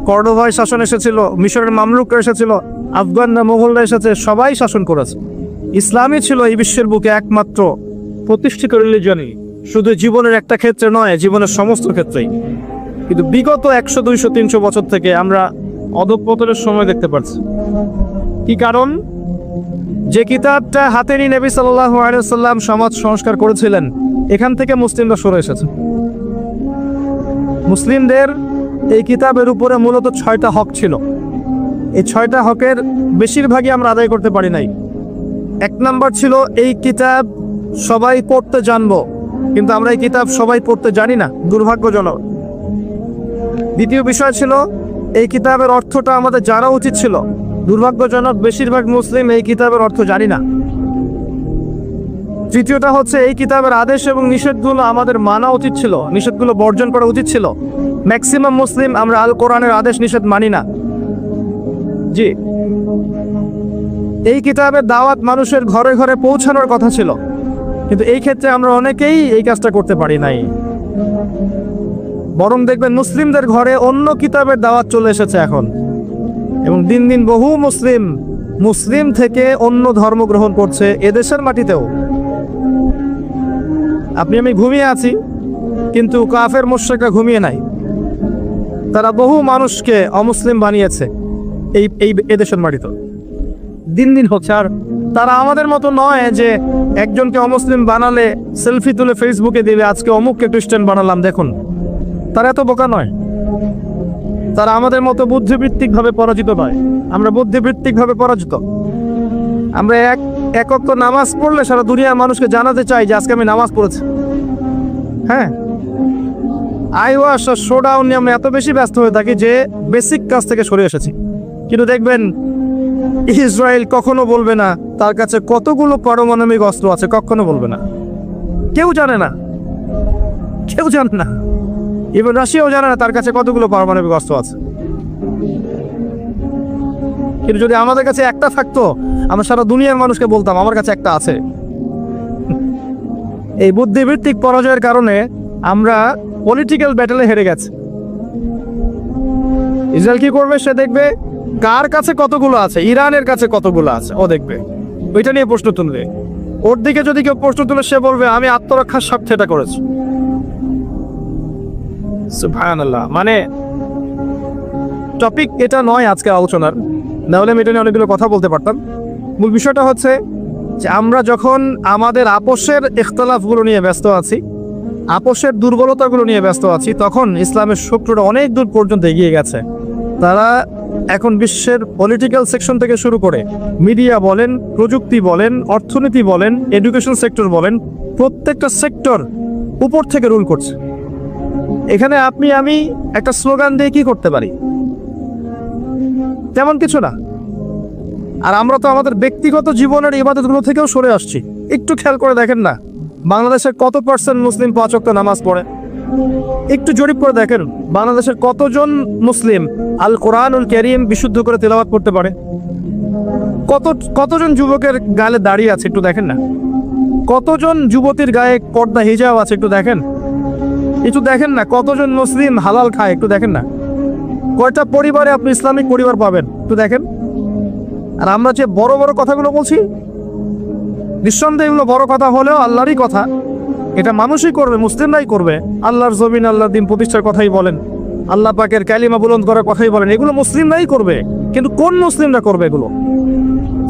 কর্ডোভার শাসন এসেছিল, মিশরের মামলুকরা এসেছিল, আফগানরা, মোগলরা এসেছে, সবাই শাসন করেছে। ইসলামই ছিল এই বিশ্বের বুকে একমাত্র প্রতিষ্ঠিত রিলিজনই, শুধু জীবনের একটা ক্ষেত্রে নয়, জীবনের সমস্ত ক্ষেত্রেই। কিন্তু বিগত 100, 200, 300 বছর থেকে আমরা অধঃপতনের সময় দেখতে পাচ্ছি। কি কারণ? যে কিতাবটা হাতে নিয়ে নবী সাল্লাল্লাহু আলাইহি ওয়াসাল্লাম সমাজ সংস্কার করেছিলেন, এখান থেকে মুসলিমরা সরে এসেছে। মুসলিমদের এই কিতাবের উপরে মূলত 6টা হক ছিল। এই 6টা হকের বেশিরভাগই আমরা আদায় করতে পারি নাই। 1 নাম্বার ছিল এই কিতাব সবাই পড়তে জানবো, কিন্তু আমরা এই কিতাব সবাই পড়তে জানি না, দুর্ভাগ্যজনক। দ্বিতীয় বিষয় ছিল এই কিতাবের অর্থটা আমাদের জানা উচিত ছিল, দুর্ভাগ্যজনক বেশিরভাগ মুসলিম এই কিতাবের অর্থ জানি না। তৃতীয়টা হচ্ছে এই কিতাবের আদেশ এবং নিষেধগুলো আমাদের মানা উচিত ছিল, নিষেধগুলো বর্জন করা উচিত ছিল। ম্যাক্সিমাম মুসলিম আমরা আল কোরআনের আদেশ নিষেধ মানি না। জি, এই কিতাবের দাওয়াত মানুষের ঘরে ঘরে পৌঁছানোর কথা ছিল, কিন্তু এই ক্ষেত্রে আমরা অনেকেই এই কাজটা করতে পারি নাই। বরং দেখবেন মুসলিমদের ঘরে অন্য কিতাবের দাওয়াত চলে এসেছে এখন, এবং দিন দিন বহু মুসলিম থেকে অন্য ধর্ম গ্রহণ করছে এদেশের মাটিতেও। আমি ঘুমিয়ে আছি, কিন্তু কাফের মুশরিকরা ঘুমিয়ে নাই। তারা বহু মানুষকে অমুসলিম বানিয়েছে এই এদেশের মাটিতে, দিন দিন হচ্ছে। আর তারা আমাদের মতো নয় যে একজনকে অমুসলিম বানালে সেলফি তুলে ফেসবুকে দিলে আজকে অমুককে খ্রিস্টান বানালাম দেখুন। তারা এত বোকা নয়, তারা আমাদের মতো বুদ্ধিবৃত্তিকভাবে পরাজিত নয়। আমরা বুদ্ধিবৃত্তিকভাবে পরাজিত। আমরা এক ওয়াক্ত নামাজ পড়লে সারা দুনিয়ার মানুষকে জানাতে চাই যে আজকে আমি নামাজ পড়েছি। হ্যাঁ, আইওয়াশ আর শোডাউন নিয়ে আমরা এত বেশি ব্যস্ত হয়ে থাকি যে বেসিক কাজ থেকে সরে এসেছি। কিন্তু দেখবেন ইসরায়েল কখনো বলবে না তার কাছে কতগুলো পারমাণবিক অস্ত্র আছে, কখনো বলবে না। কেউ জানে না, কেউ জানে না। ইভেন রাশিয়াও জানে না তার কাছে কতগুলো পারমাণবিক অস্ত্র আছে। কিন্তু যদি আমাদের কাছে একটা থাকতো, আমরা সারা দুনিয়ার মানুষকে বলতাম আমার কাছে একটা আছে। এই বুদ্ধিবৃত্তিক পরাজয়ের কারণে আমরা পলিটিক্যাল ব্যাটেলে হেরে গেছি। ইসরায়েল কি করবে? সে দেখবে কার কাছে কতগুলো আছে, ইরানের কাছে কতগুলো আছে, ও দেখবে, ওইটা নিয়ে প্রশ্ন তুলবে। ওর দিকে যদি কেউ প্রশ্ন তুলে, সে বলবে আমি আত্মরক্ষার স্বার্থে এটা করেছি। সুবহানাল্লাহ। মানে টপিক এটা নয় আজকে আলোচনার, নাহলে আমি এটা নিয়ে অনেকগুলো কথা বলতে পারতাম। মূল বিষয়টা হচ্ছে যে আমরা যখন আমাদের আপোষের ইখতলাফগুলো নিয়ে ব্যস্ত আছি, আপোষের দুর্বলতাগুলো নিয়ে ব্যস্ত আছি, তখন ইসলামের শত্রুরা অনেক দূর পর্যন্ত এগিয়ে গেছে। তারা এখন বিশ্বের পলিটিক্যাল সেকশন থেকে শুরু করে মিডিয়া বলেন, প্রযুক্তি বলেন, অর্থনীতি বলেন, এডুকেশন সেক্টর বলেন, প্রত্যেকটা সেক্টর উপর থেকে রুল করছে। এখানে আমি একটা স্লোগান দিয়ে কি করতে পারি? তেমন কিছু না। আর আমরা তো আমাদের ব্যক্তিগত জীবনের ইবাদতগুলো থেকেও সরে আসছি। একটু খেয়াল করে দেখেন না, বাংলাদেশের কত পার্সেন্ট মুসলিম 5 ওয়াক্ত নামাজ পড়ে? একটু জরিপ করে দেখেন বাংলাদেশের কতজন মুসলিম আল কোরআনুল কারীম বিশুদ্ধ করে তেলাওয়াত করতে পারে? কতজন যুবকের গালে দাড়ি আছে? একটু দেখেন না। কতজন যুবতীর গায়ে পর্দা হিজাব আছে? একটু দেখেন না। কতজন মুসলিম হালাল খায়? একটু দেখেন না। কয়টা পরিবারে আপনি ইসলামিক পরিবার পাবেন? একটু দেখেন। আর আমরা যে বড় বড় কথাগুলো বলছি, নিঃসন্দেহে এগুলো বড় কথা হলেও আল্লাহরই কথা। এটা মানুষই করবে, মুসলিমরাই করবে। আল্লাহর জমিন, আল্লাহর দিন প্রতিষ্ঠার কথাই বলেন, আল্লাহ পাকের কালিমা বুলন্দ করার কথাই বলেন, এগুলো মুসলিমরাই করবে। কিন্তু কোন মুসলিমরা করবে এগুলো?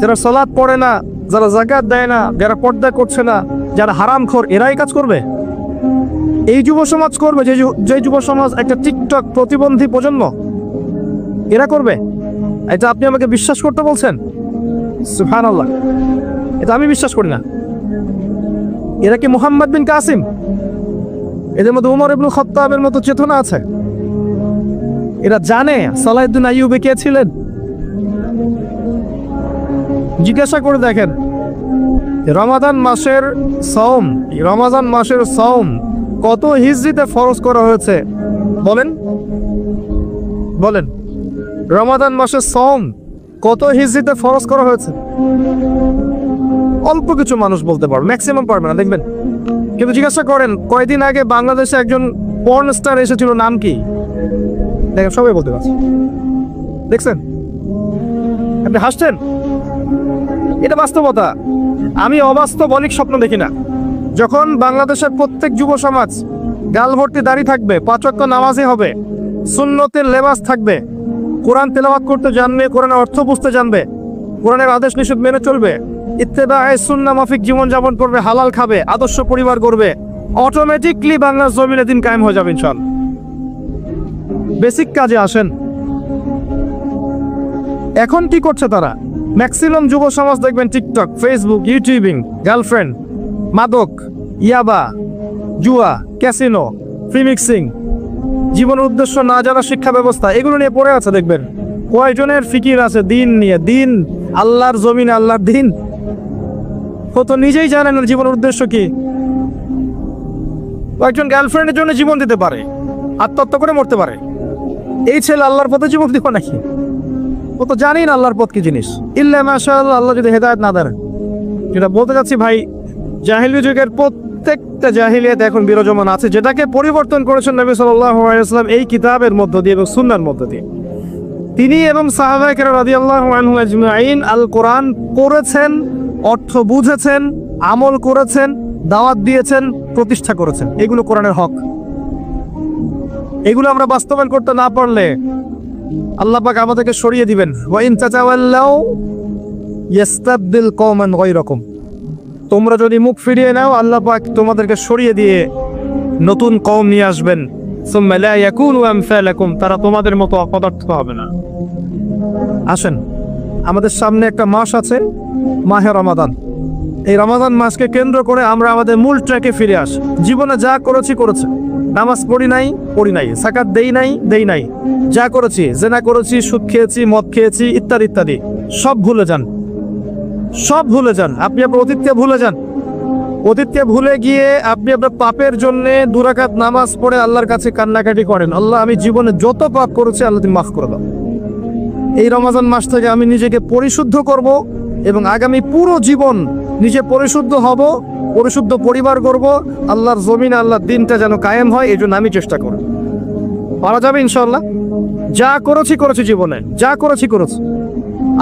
যারা সালাত পড়ে না, যারা যাকাত দেয় না, যারা পর্দা করছে না, যারা হারামখোর, এরাই কাজ করবে? এই যুব সমাজ করবে? যে যুব সমাজ একটা টিকটক প্রতিবন্ধী প্রজন্ম, এরা করবে? এটা আপনি আমাকে বিশ্বাস করতে বলছেন? সুবহানাল্লাহ, এটা আমি বিশ্বাস করি না। এরা কি মুহাম্মদ বিন কাসিম? এদের মধ্যে উমর ইবনে খাত্তাবের মতো চেতনা আছে? এরা জানে সালাহউদ্দিন আইয়ুবী কে ছিলেন? জিজ্ঞাসা করে দেখেন। রমাদান মাসের সওম কত হিজরিতে ফরজ করা হয়েছে বলেন? রমাদান মাসে সওম কত হিজরিতে ফরজ করা হয়েছে? অল্প কিছু মানুষ বলতে পারবে, ম্যাক্সিমাম পারবে না, দেখবেন। কিন্তু জিজ্ঞাসা করেন কয়দিন আগে বাংলাদেশে একজন পর্ন স্টার এসেছিল, নাম কি? দেখেন সবাই বলতে পারছে। দেখছেন? আপনি হাসছেন, এটা বাস্তবতা। আমি অবাস্তব অনেক স্বপ্ন দেখি না। যখন বাংলাদেশের প্রত্যেক যুব সমাজ গাল ভর্তি দাড়ি থাকবে, 5 ওয়াক্ত নামাজই হবে, সুন্নতের লেবাস থাকবে, কোরআন তেলাওয়াত করতে জানবে, কোরআনের অর্থ বুঝতে জানবে, কোরআনের আদেশ নিষেধ মেনে চলবে, ইত্তেবায়ে সুন্নাহ মাফিক জীবনযাপন করবে, হালাল খাবে, আদর্শ পরিবার করবে, অটোমেটিকলি বাংলার জমিনে দিন কায়েম হয়ে যাবে ইনশাআল্লাহ। বেসিক কাজে আসেন। এখন কি করছে তারা? ম্যাক্সিমাম যুব সমাজ দেখবেন টিকটক, ফেসবুক, ইউটিউবিং, গার্লফ্রেন্ড, মাদক, ইয়াবা, জুয়া, ক্যাসিনো, ফ্রিমিক্সিং, জীবনের উদ্দেশ্য না জানা শিক্ষা ব্যবস্থা, এগুলো নিয়ে পড়ে আছে। দেখবেন কয়জনের ফিকির আছে দিন নিয়ে? দিন, আল্লাহর জমিন, আল্লাহর দিন। ও তো নিজেই জানেন না জীবনের উদ্দেশ্য কি। কয়েকজন গার্লফ্রেন্ডের জন্য জীবন দিতে পারে, আত্মহত্যা করে মরতে পারে। এই ছেলে আল্লাহর পথে জীবন দিব নাকি? ও তো জানেই না আল্লাহর পথ কি জিনিস। ইল্লা মাশাআল্লাহ, আল্লাহ যদি হেদায়েত না দেন। যেটা বলতে যাচ্ছি ভাই, জাহিলি যুগের প্রত্যেকটা জাহিলিয়াত এখন বিরাজমান আছে, যেটাকে পরিবর্তন করেছেন নবী সাল্লাল্লাহু আলাইহি ওয়াসাল্লাম এই কিতাবের মধ্য দিয়ে এবং সুন্নাহর মধ্য দিয়ে। তিনি এবং সাহাবায়ে কেরাম রাদিয়াল্লাহু আনহুম আজমাইন আল কোরআন পড়েছেন, অর্থ বুঝেছেন, আমল করেছেন, দাওয়াত দিয়েছেন, প্রতিষ্ঠা করেছেন। এগুলো কোরআনের হক। এগুলো আমরা বাস্তবায়ন করতে না পারলে আল্লাহ পাক আমাদেরকে সরিয়ে দিবেন। ওয়া ইন তাতাওয়াল্লাউ ইস্তাবদিল কওমান গায়রাকুম। তোমরা যদি মুখ ফিরিয়ে নাও, আল্লাহ পাক তোমাদেরকে সরিয়ে দিয়ে নতুন কওম নিয়ে আসবেন। সুম্মা লা ইয়াকুনু আমসালাকুম, তারা তোমাদের মতো অপদার্থ হবে না। আসেন, আমাদের সামনে একটা মাস আছে, মাহে রমাদান। এই রমাদান মাসকে কেন্দ্র করে আমরা আমাদের মূল ট্র্যাকে ফিরে আসি। জীবনে যা করেছি করেছি, নামাজ পড়ি নাই, যাকাত দেই নাই, যা করেছি, জেনা করেছি, সুদ খেয়েছি, মদ খেয়েছি, ইত্যাদি ইত্যাদি, সব ভুলে যান, সব ভুলে যান। আপনি আপনার অতীতকে ভুলে যান। অতীতকে ভুলে গিয়ে আপনি আপনার পাপের জন্য 2 রাকাত নামাজ পড়ে আল্লাহর কাছে কান্নাকাটি করেন, আল্লাহ আমি জীবনে যত পাপ করেছি আল্লাহ তুমি মাফ করে দাও। এই রমজান মাস থেকে আমি নিজেকে পরিশুদ্ধ করব এবং আগামী পুরো জীবন নিজে পরিশুদ্ধ হব, পরিশুদ্ধ পরিবার করব, আল্লাহর জমিন, আল্লাহর দিনটা যেন কায়েম হয়, এই জন্য আমি চেষ্টা করব। পারা যাবে ইনশাআল্লাহ। যা করেছি জীবনে, যা করেছি।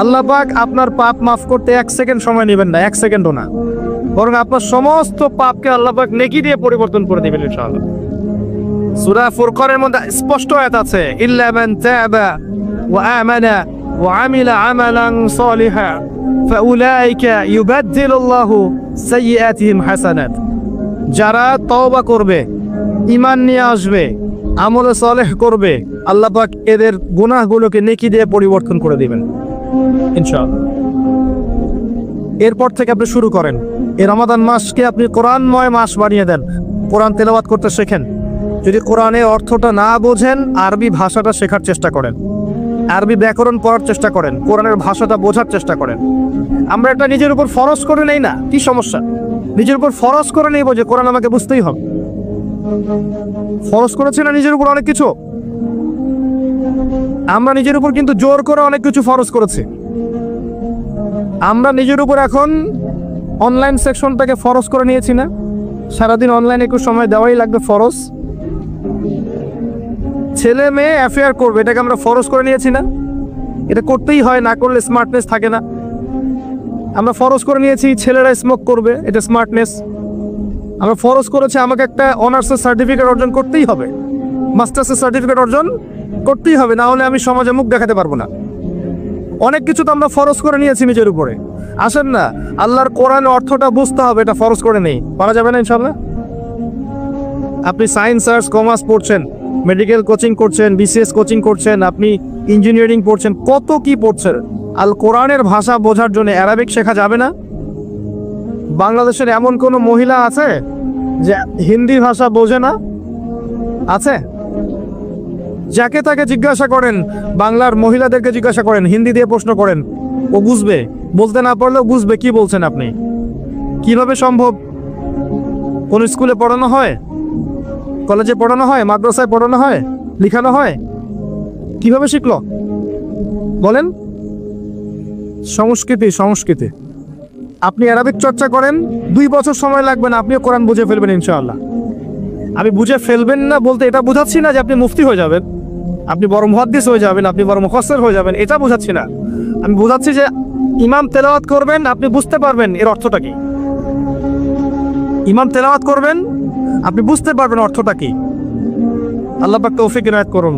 আল্লাহ পাক আপনার পাপ মাফ করতে 1 সেকেন্ড সময় নেবেন না, 1 সেকেন্ডও না, বরং আপনার সমস্ত পাপকে আল্লাহ পাক নেকি দিয়ে পরিবর্তন করে দিবেন ইনশাআল্লাহ। সূরা ফুরকানের মধ্যে স্পষ্ট আয়াত আছে, ইল্লা মান তাবা ওয়া আমানা ওয়া আমিলা আমালান সালিহা ফাউলাইকা ইউবাদদিলুল্লাহু সাইয়্যাতিহিম হাসানাত। যারা তওবা করবে, ঈমান নিয়ে আসবে, আমলে সালেহ করবে, আল্লাহ পাক এদের গুনাহগুলোকে নেকি দিয়ে পরিবর্তন করে দিবেন ইনশাআল্লাহ। এরপর থেকে আপনি শুরু করেন, এই রমাদান মাসকে আপনি কোরআনময় মাস বানিয়ে দেন। কোরআন তেলাওয়াত করতে শেখেন। যদি কোরআনের অর্থটা না বোঝেন, আরবি ভাষাটা শেখার চেষ্টা করেন, আরবি ব্যাকরণ পড়ার চেষ্টা করেন, কোরআনের ভাষাটা বোঝার চেষ্টা করেন। আমরা এটা নিজের উপর ফরজ করে নেই না, কি সমস্যা? নিজের উপর ফরজ করে নেই যে কোরআন আমাকে বুঝতেই হবে। ফরজ করেছি না নিজের উপর অনেক কিছু। আমরা নিজের উপর কিন্তু জোর করে অনেক কিছু ফরজ করেছি। আমরা নিজের উপর এখন অনলাইন সেকশনটাকে ফরজ করে নিয়েছি না? সারাদিন অনলাইনে একটু সময় দেওয়াই লাগবে, ফরজ। ছেলে মেয়ে অ্যাফেয়ার করবে, এটাকে আমরা ফরজ করে নিয়েছি না? এটা করতেই হয়, না করলে স্মার্টনেস থাকে না। আমরা ফরজ করে নিয়েছি ছেলেরা স্মোক করবে, এটা স্মার্টনেস। আমরা ফরজ করেছি আমাকে একটা অনার্সের সার্টিফিকেট অর্জন করতেই হবে, মাস্টার্সের সার্টিফিকেট অর্জন করতেই হবে, না হলে আমি সমাজে মুখ দেখাতে পারবো না। অনেক কিছু তো আমরা ফরজ করে নিয়েছি নিজের উপরে। আসেন না, আল্লাহর কোরআন অর্থটা বুঝতে হবে, এটা ফরজ করে নেই, পারা যাবে না ইনশাআল্লাহ। আপনি সায়েন্স, আর্টস, কমার্স পড়ছেন, মেডিকেল কোচিং করছেন, বিসিএস কোচিং করছেন, আপনি ইঞ্জিনিয়ারিং পড়ছেন, কত কি পড়ছেন। আল কোরআনের ভাষা বোঝার জন্য অ্যারাবিক শেখা যাবে না? বাংলাদেশের এমন কোনো মহিলা আছে যে হিন্দি ভাষা বোঝে না? আছে? যাকে তাকে জিজ্ঞাসা করেন, বাংলার মহিলাদেরকে জিজ্ঞাসা করেন, হিন্দি দিয়ে প্রশ্ন করেন, ও বুঝবে। বলতে না পারলেও বুঝবে কি বলছেন আপনি। কিভাবে সম্ভব? কোন স্কুলে পড়ানো হয়, কলেজে পড়ানো হয়, মাদ্রাসায় পড়ানো হয়, লিখানো হয়? কিভাবে শিখলো? বলেন? সংস্কৃতি। আপনি আরবিক চর্চা করেন, 2 বছর সময় লাগবে না, আপনিও কোরআন বুঝে ফেলবেন ইনশাআল্লাহ। আমি বুঝে ফেলবেন না বলতে এটা বোঝাচ্ছি না যে আপনি মুফতি হয়ে যাবেন, আপনি বড় মুহাদ্দিস হয়ে যাবেন, আপনি বড় মুফাসসির হয়ে যাবেন, এটা বোঝাচ্ছি না। আমি বোঝাচ্ছি যে ইমাম তেলাওয়াত করবেন, আপনি বুঝতে পারবেন এর অর্থটা কি। ইমাম তেলাওয়াত করবেন, আপনি বুঝতে পারবেন অর্থটা কি। আল্লাহ পাক তৌফিক ইনায়াত করুন,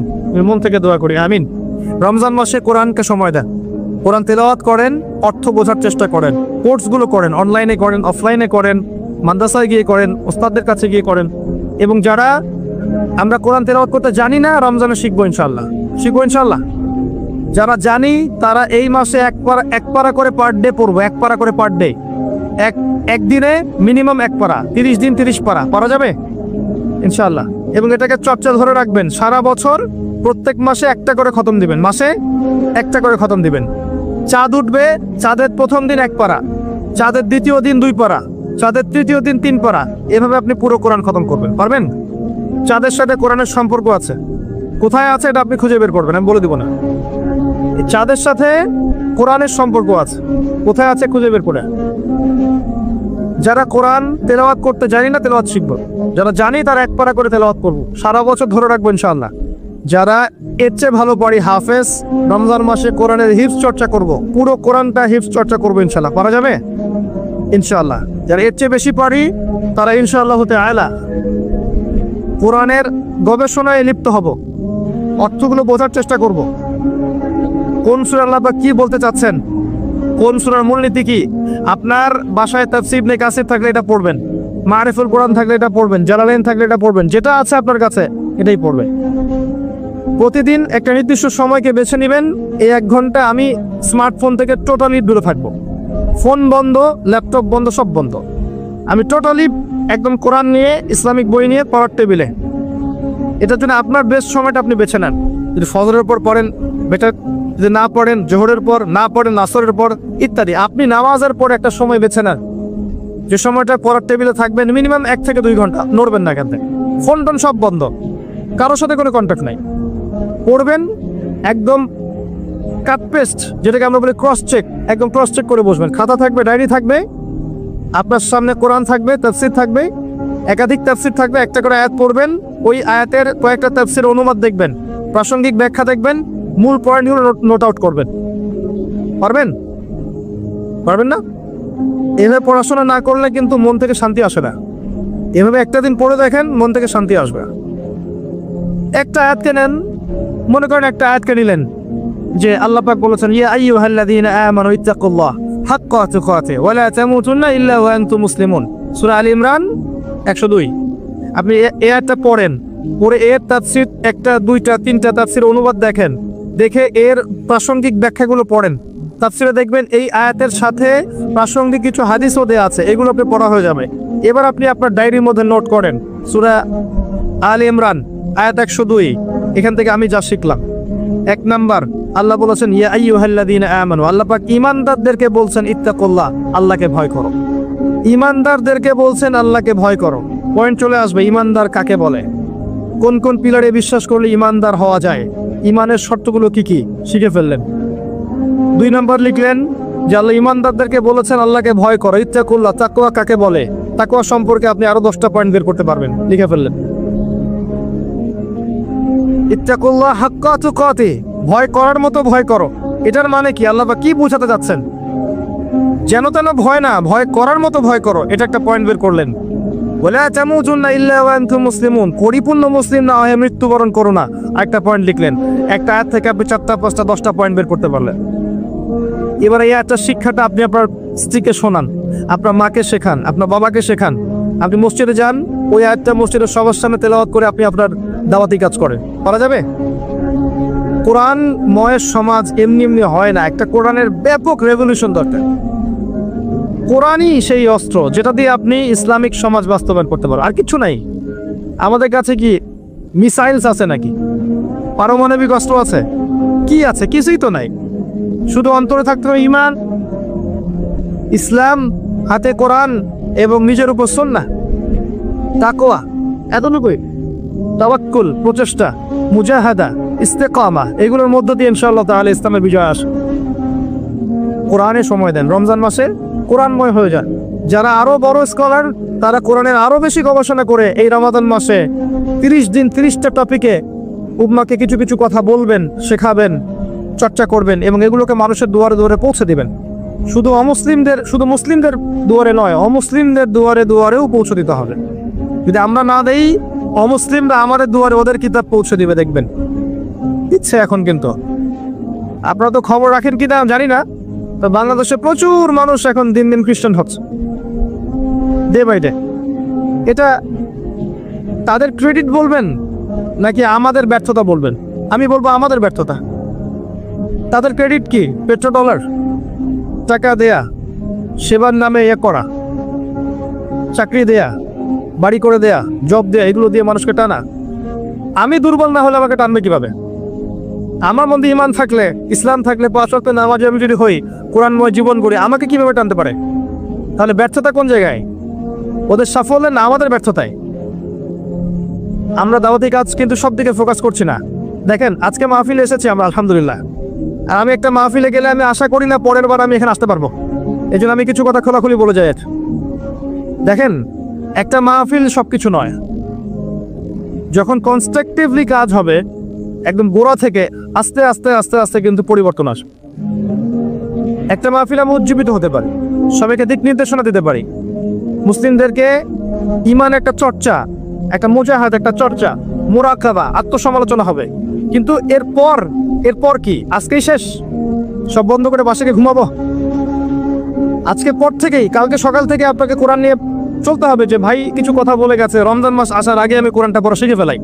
মন থেকে দোয়া করি, আমিন। রমজান মাসে কোরআনকে সময় দেন, কোরআন তেলাওয়াত করেন, অর্থ বোঝার চেষ্টা করেন, কোর্সগুলো করেন, অনলাইনে করেন, অফলাইনে করেন, মাদ্রাসায় গিয়ে করেন, ওস্তাদদের কাছে গিয়ে করেন। এবং যারা আমরা কোরআন তেলাওয়াত করতে জানি না, রমজানে শিখবো ইনশাআল্লাহ। যারা জানি তারা এই মাসে এক পারা করে পার ডে পড়বো, 1 পারা করে পার ডে, একদিনে মিনিমাম 1 পারা, 30 দিন 30 পারা পড়া যাবে ইনশাআল্লাহ। এবং এটাকে চর্চা ধরে রাখবেন, সারা বছর প্রত্যেক মাসে একটা করে খতম দিবেন, মাসে একটা করে খতম দিবেন। চাঁদ উঠবে, চাঁদের প্রথম দিন 1 পারা, চাঁদের দ্বিতীয় দিন 2 পারা, চাঁদের তৃতীয় দিন 3 পারা, এভাবে আপনি পুরো কোরআন খতম করবেন। পারবেন? চাঁদের সাথে কোরআনের সম্পর্ক আছে, কোথায় আছে এটা আপনি খুঁজে বের করবেন, আমি বলে দিব না। চাঁদের সাথে কোরআনের সম্পর্ক আছে, কোথায় আছে খুঁজে বের করে। যারা কোরআন তেলাওয়াত করতে জানি না, তেলাওয়াত শিখবো। যারা জানি তারা 1 পারা করে তেলাওয়াত করবো, সারা বছর ধরে রাখবো ইনশাআল্লাহ। যারা এর চেয়ে ভালো পারি হাফেজ, রমজান মাসে কোরআনের হিফজ চর্চা করব, পুরো কোরআনটা হিফজ চর্চা করবো ইনশাআল্লাহ। পারা যাবে ইনশাআল্লাহ। যারা এর চেয়ে বেশি পারি তারা ইনশাআল্লাহ তাআলা কোরআনের গবেষণায় লিপ্ত হব, অর্থগুলো বোঝার চেষ্টা করব। কোন সূরা আল্লাহ পাক কি বলতে চাচ্ছেন, কোন সূরার মূলনীতি কি। আপনার বাসায় তাফসীর ইবনে কাসির থাকলে এটা পড়বেন, মারিফুল কোরআন থাকলে এটা পড়বেন, জালালাইন থাকলে এটা পড়বেন, যেটা আছে আপনার কাছে এটাই পড়বেন। প্রতিদিন একটা নির্দিষ্ট সময়কে বেছে নেবেন, এই 1 ঘন্টা আমি স্মার্টফোন থেকে টোটালি দূরে থাকবো, ফোন বন্ধ, ল্যাপটপ বন্ধ, সব বন্ধ। আমি টোটালি একদম কোরআন নিয়ে, ইসলামিক বই নিয়ে পড়ার টেবিলে। এটার জন্য আপনার বেস্ট সময়টা আপনি বেছে নেন। যদি ফজরের পর পড়েন বেটার, যদি না পড়েন জোহরের পর, না পড়েন আসরের পর ইত্যাদি। আপনি নামাজের পর একটা সময় বেছে নেন, যে সময়টা পড়ার টেবিলে থাকবেন মিনিমাম 1 থেকে 2 ঘন্টা, নড়বেন না এখান থেকে, ফোন টোন সব বন্ধ, কারোর সাথে কোনো কন্ট্যাক্ট নাই। পড়বেন একদম কাট পেস্ট, যেটাকে আমরা বলি ক্রস চেক, একদম ক্রস চেক করে বসবেন। খাতা থাকবে, ডায়েরি থাকবে, আপনার সামনে কোরআন থাকবে, তাফসীর থাকবে, একাধিক তাফসীর থাকবে, একটা করে আয়াত পড়বেন, ওই আয়াতের কয়েকটা তাফসীর অনুবাদ দেখবেন, প্রাসঙ্গিক ব্যাখ্যা দেখবেন, মূল পয়েন্টগুলো নোট আউট করবেন। পারবেন না? এভাবে পড়াশোনা না করলে কিন্তু মন থেকে শান্তি আসে না। এভাবে একটা দিন পড়ে দেখেন, মন থেকে শান্তি আসবে। একটা আয়াতকে নেন, মনে করেন একটা আয়াতকে নিলেন যে আল্লাহ পাক বলেছেন, ইয়া আইয়ুহাল্লাযীনা আমানু ইত্তাকুল্লাহ হাক্কা তুকাতিহি ওয়া লা তামুতুন্না ইল্লা ওয়া আনতুম মুসলিমুন, সূরা আল ইমরান 102। আপনি এই আয়াতটা পড়েন, পড়ে এর তাফসীর 1টা 2টা 3টা তাফসীর অনুবাদ দেখেন, দেখে এর প্রাসঙ্গিক ব্যাখ্যাগুলো পড়েন। তাফসীরে দেখবেন এই আয়াতের সাথে প্রাসঙ্গিক কিছু হাদিসও দেয়া আছে, এগুলো আপনি পড়া হয়ে যাবে। এবার আপনি আপনার ডায়েরির মধ্যে নোট করেন, সূরা আল ইমরান আয়াত 102, এখান থেকে আমি যা শিখলাম। 1 নাম্বার, আল্লাহ বলেছেন ইয়া আইয়ুহাল্লাযীনা আমানু, আল্লাহ পাক ঈমানদারদেরকে বলছেন ইত্তাকুল্লাহ, আল্লাহকে ভয় করো। ঈমানদারদেরকে বলছেন আল্লাহকে ভয় করো। পয়েন্ট চলে আসবে, ঈমানদার কাকে বলে, কোন কোন পিলারে বিশ্বাস করলে ঈমানদার হওয়া যায়, ঈমানের শর্তগুলো কি কি শিখে ফেললেন। 2 নাম্বার লিখলেন যে আল্লাহ ঈমানদারদেরকে বলেছেন আল্লাহকে ভয় করো, ইত্তাকুল্লাহ, তাকওয়া কাকে বলে, তাকওয়া সম্পর্কে আপনি আরো 10টা পয়েন্ট বের করতে পারবেন, লিখে ফেললেন। ইত্তাকুল্লাহ হাক্কা তুকাতিহি, ভয় করার মতো ভয় করো। এটার মানে কি, আল্লাহ কি বোঝাতে যাচ্ছেন? যেন তেন ভয় না, ভয় করার মতো ভয় করো, এটা একটা পয়েন্ট বের করলেন। ওয়ালা তামুতুন্না ইল্লা ওয়া আনতুম মুসলিমুন, পরিপূর্ণ মুসলিম না হয়ে মৃত্যুবরণ করো না, একটা পয়েন্ট লিখলেন। একটা আয়াত থেকে আপনি 4টা 5টা 10টা পয়েন্ট বের করতে পারলেন। এবার এই আয়াতটার শিক্ষাটা আপনি আপনার স্ত্রীকে শোনান, আপনার মাকে শেখান, আপনার বাবাকে শেখান। আপনি মসজিদে যান, ওই আয়াতটা মসজিদের সবার সামনে তেলাওয়াত করে আপনি আপনার দাওয়াতি কাজ করেন, পারা যাবে। কোরআন ময়ের সমাজ এমনি এমনি হয় না, একটা কোরআনের ব্যাপক রেভলিউশন দরকার। কোরআনই সেই অস্ত্র যেটা দিয়ে আপনি ইসলামিক সমাজ বাস্তবায়ন করতে পারেন, আর কিছু নাই। আমাদের কাছে কি মিসাইলস আছে নাকি? পারমাণবিক অস্ত্র আছে? কি আছে? কিছুই তো নাই। শুধু অন্তরে থাকতে হবে ঈমান, ইসলাম, হাতে কোরআন এবং নিজের উপর সুন্নাহ, তাকওয়া, এতটুকুই। তাওয়াক্কুল, প্রচেষ্টা, মুজাহাদা, ইস্তেকামা, এগুলোর মধ্য দিয়ে ইনশাআল্লাহ তাআলা ইসলামের বিজয় আসে। কোরআনে সময় দেন, রমজান মাসে কোরআনময় হয়ে যান। যারা আরো বড় স্কলার তারা কোরআনের আরো বেশি গবেষণা করে এই রমাদান মাসে 30 দিন 30টা টপিকে উম্মাকে কিছু কিছু কথা বলবেন, শেখাবেন, চর্চা করবেন এবং এগুলোকে মানুষের দুয়ারে দুয়ারে পৌঁছে দিবেন। শুধু মুসলিমদের দুয়ারে নয়, অমুসলিমদের দুয়ারে দুয়ারেও পৌঁছে দিতে হবে। যদি আমরা না দেই, অমুসলিমরা আমাদের দুয়ারে ওদের কিতাব পৌঁছে দিবে, দেখবেন ইচ্ছে। এখন কিন্তু আপনারা তো খবর রাখেন কিনা জানি না, তো বাংলাদেশে প্রচুর মানুষ এখন দিন দিন খ্রিস্টান হচ্ছে, ডে বাই ডে। এটা তাদের ক্রেডিট বলবেন নাকি আমাদের ব্যর্থতা বলবেন? আমি বলবো আমাদের ব্যর্থতা। তাদের ক্রেডিট কি? পেট্রোডলার, টাকা দেয়া, সেবার নামে করা, চাকরি দেয়া, বাড়ি করে দেয়া, জব দেয়া, এগুলো দিয়ে মানুষকে টানা। আমি দুর্বল না হলে আমাকে টানবে কিভাবে? আমার মধ্যে ইমান থাকলে, ইসলাম থাকলে, 5 ওয়াক্ত নামাজে আমি যদি হই, কোরআনময় জীবন গড়ি, আমাকে কিভাবে টানতে পারে? তাহলে ব্যর্থতা কোন জায়গায়? ওদের সাফল্যে না আমাদের ব্যর্থতায়? আমরা দাওয়াতি কাজ কিন্তু সব দিকে ফোকাস করছি না। দেখেন আজকে মাহফিলে এসেছি আমরা, আলহামদুলিল্লাহ। আর আমি একটা মাহফিলে গেলে আমি আশা করি না পরের বার আমি এখানে আসতে পারবো, এই জন্য আমি কিছু কথা খোলাখুলি বলে যাই। দেখেন একটা মাহফিল সবকিছু নয়। যখন কনস্ট্রাকটিভলি কাজ হবে, একদম গোড়া থেকে আস্তে আস্তে আস্তে আস্তে কিন্তু পরিবর্তন আসবে। একটা মাহফিল আমি উজ্জীবিত হতে পারি, সবাইকে দিক নির্দেশনা দিতে পারি, মুসলিমদেরকে ইমান একটা চর্চা, একটা মুজাহাদ, একটা চর্চা, মুরাকাবা, আত্মসমালোচনা হবে। কিন্তু এরপর কি? আজকেই শেষ? সব বন্ধ করে বাসাকে ঘুমাবো? আজকে পর থেকেই, কালকে সকাল থেকে আপনাকে কোরআন নিয়ে চলতে হবে যে ভাই কিছু কথা বলে গেছে, রমজান মাস আসার আগে আমি কোরআনটা পড়া শিখে ফেলাই,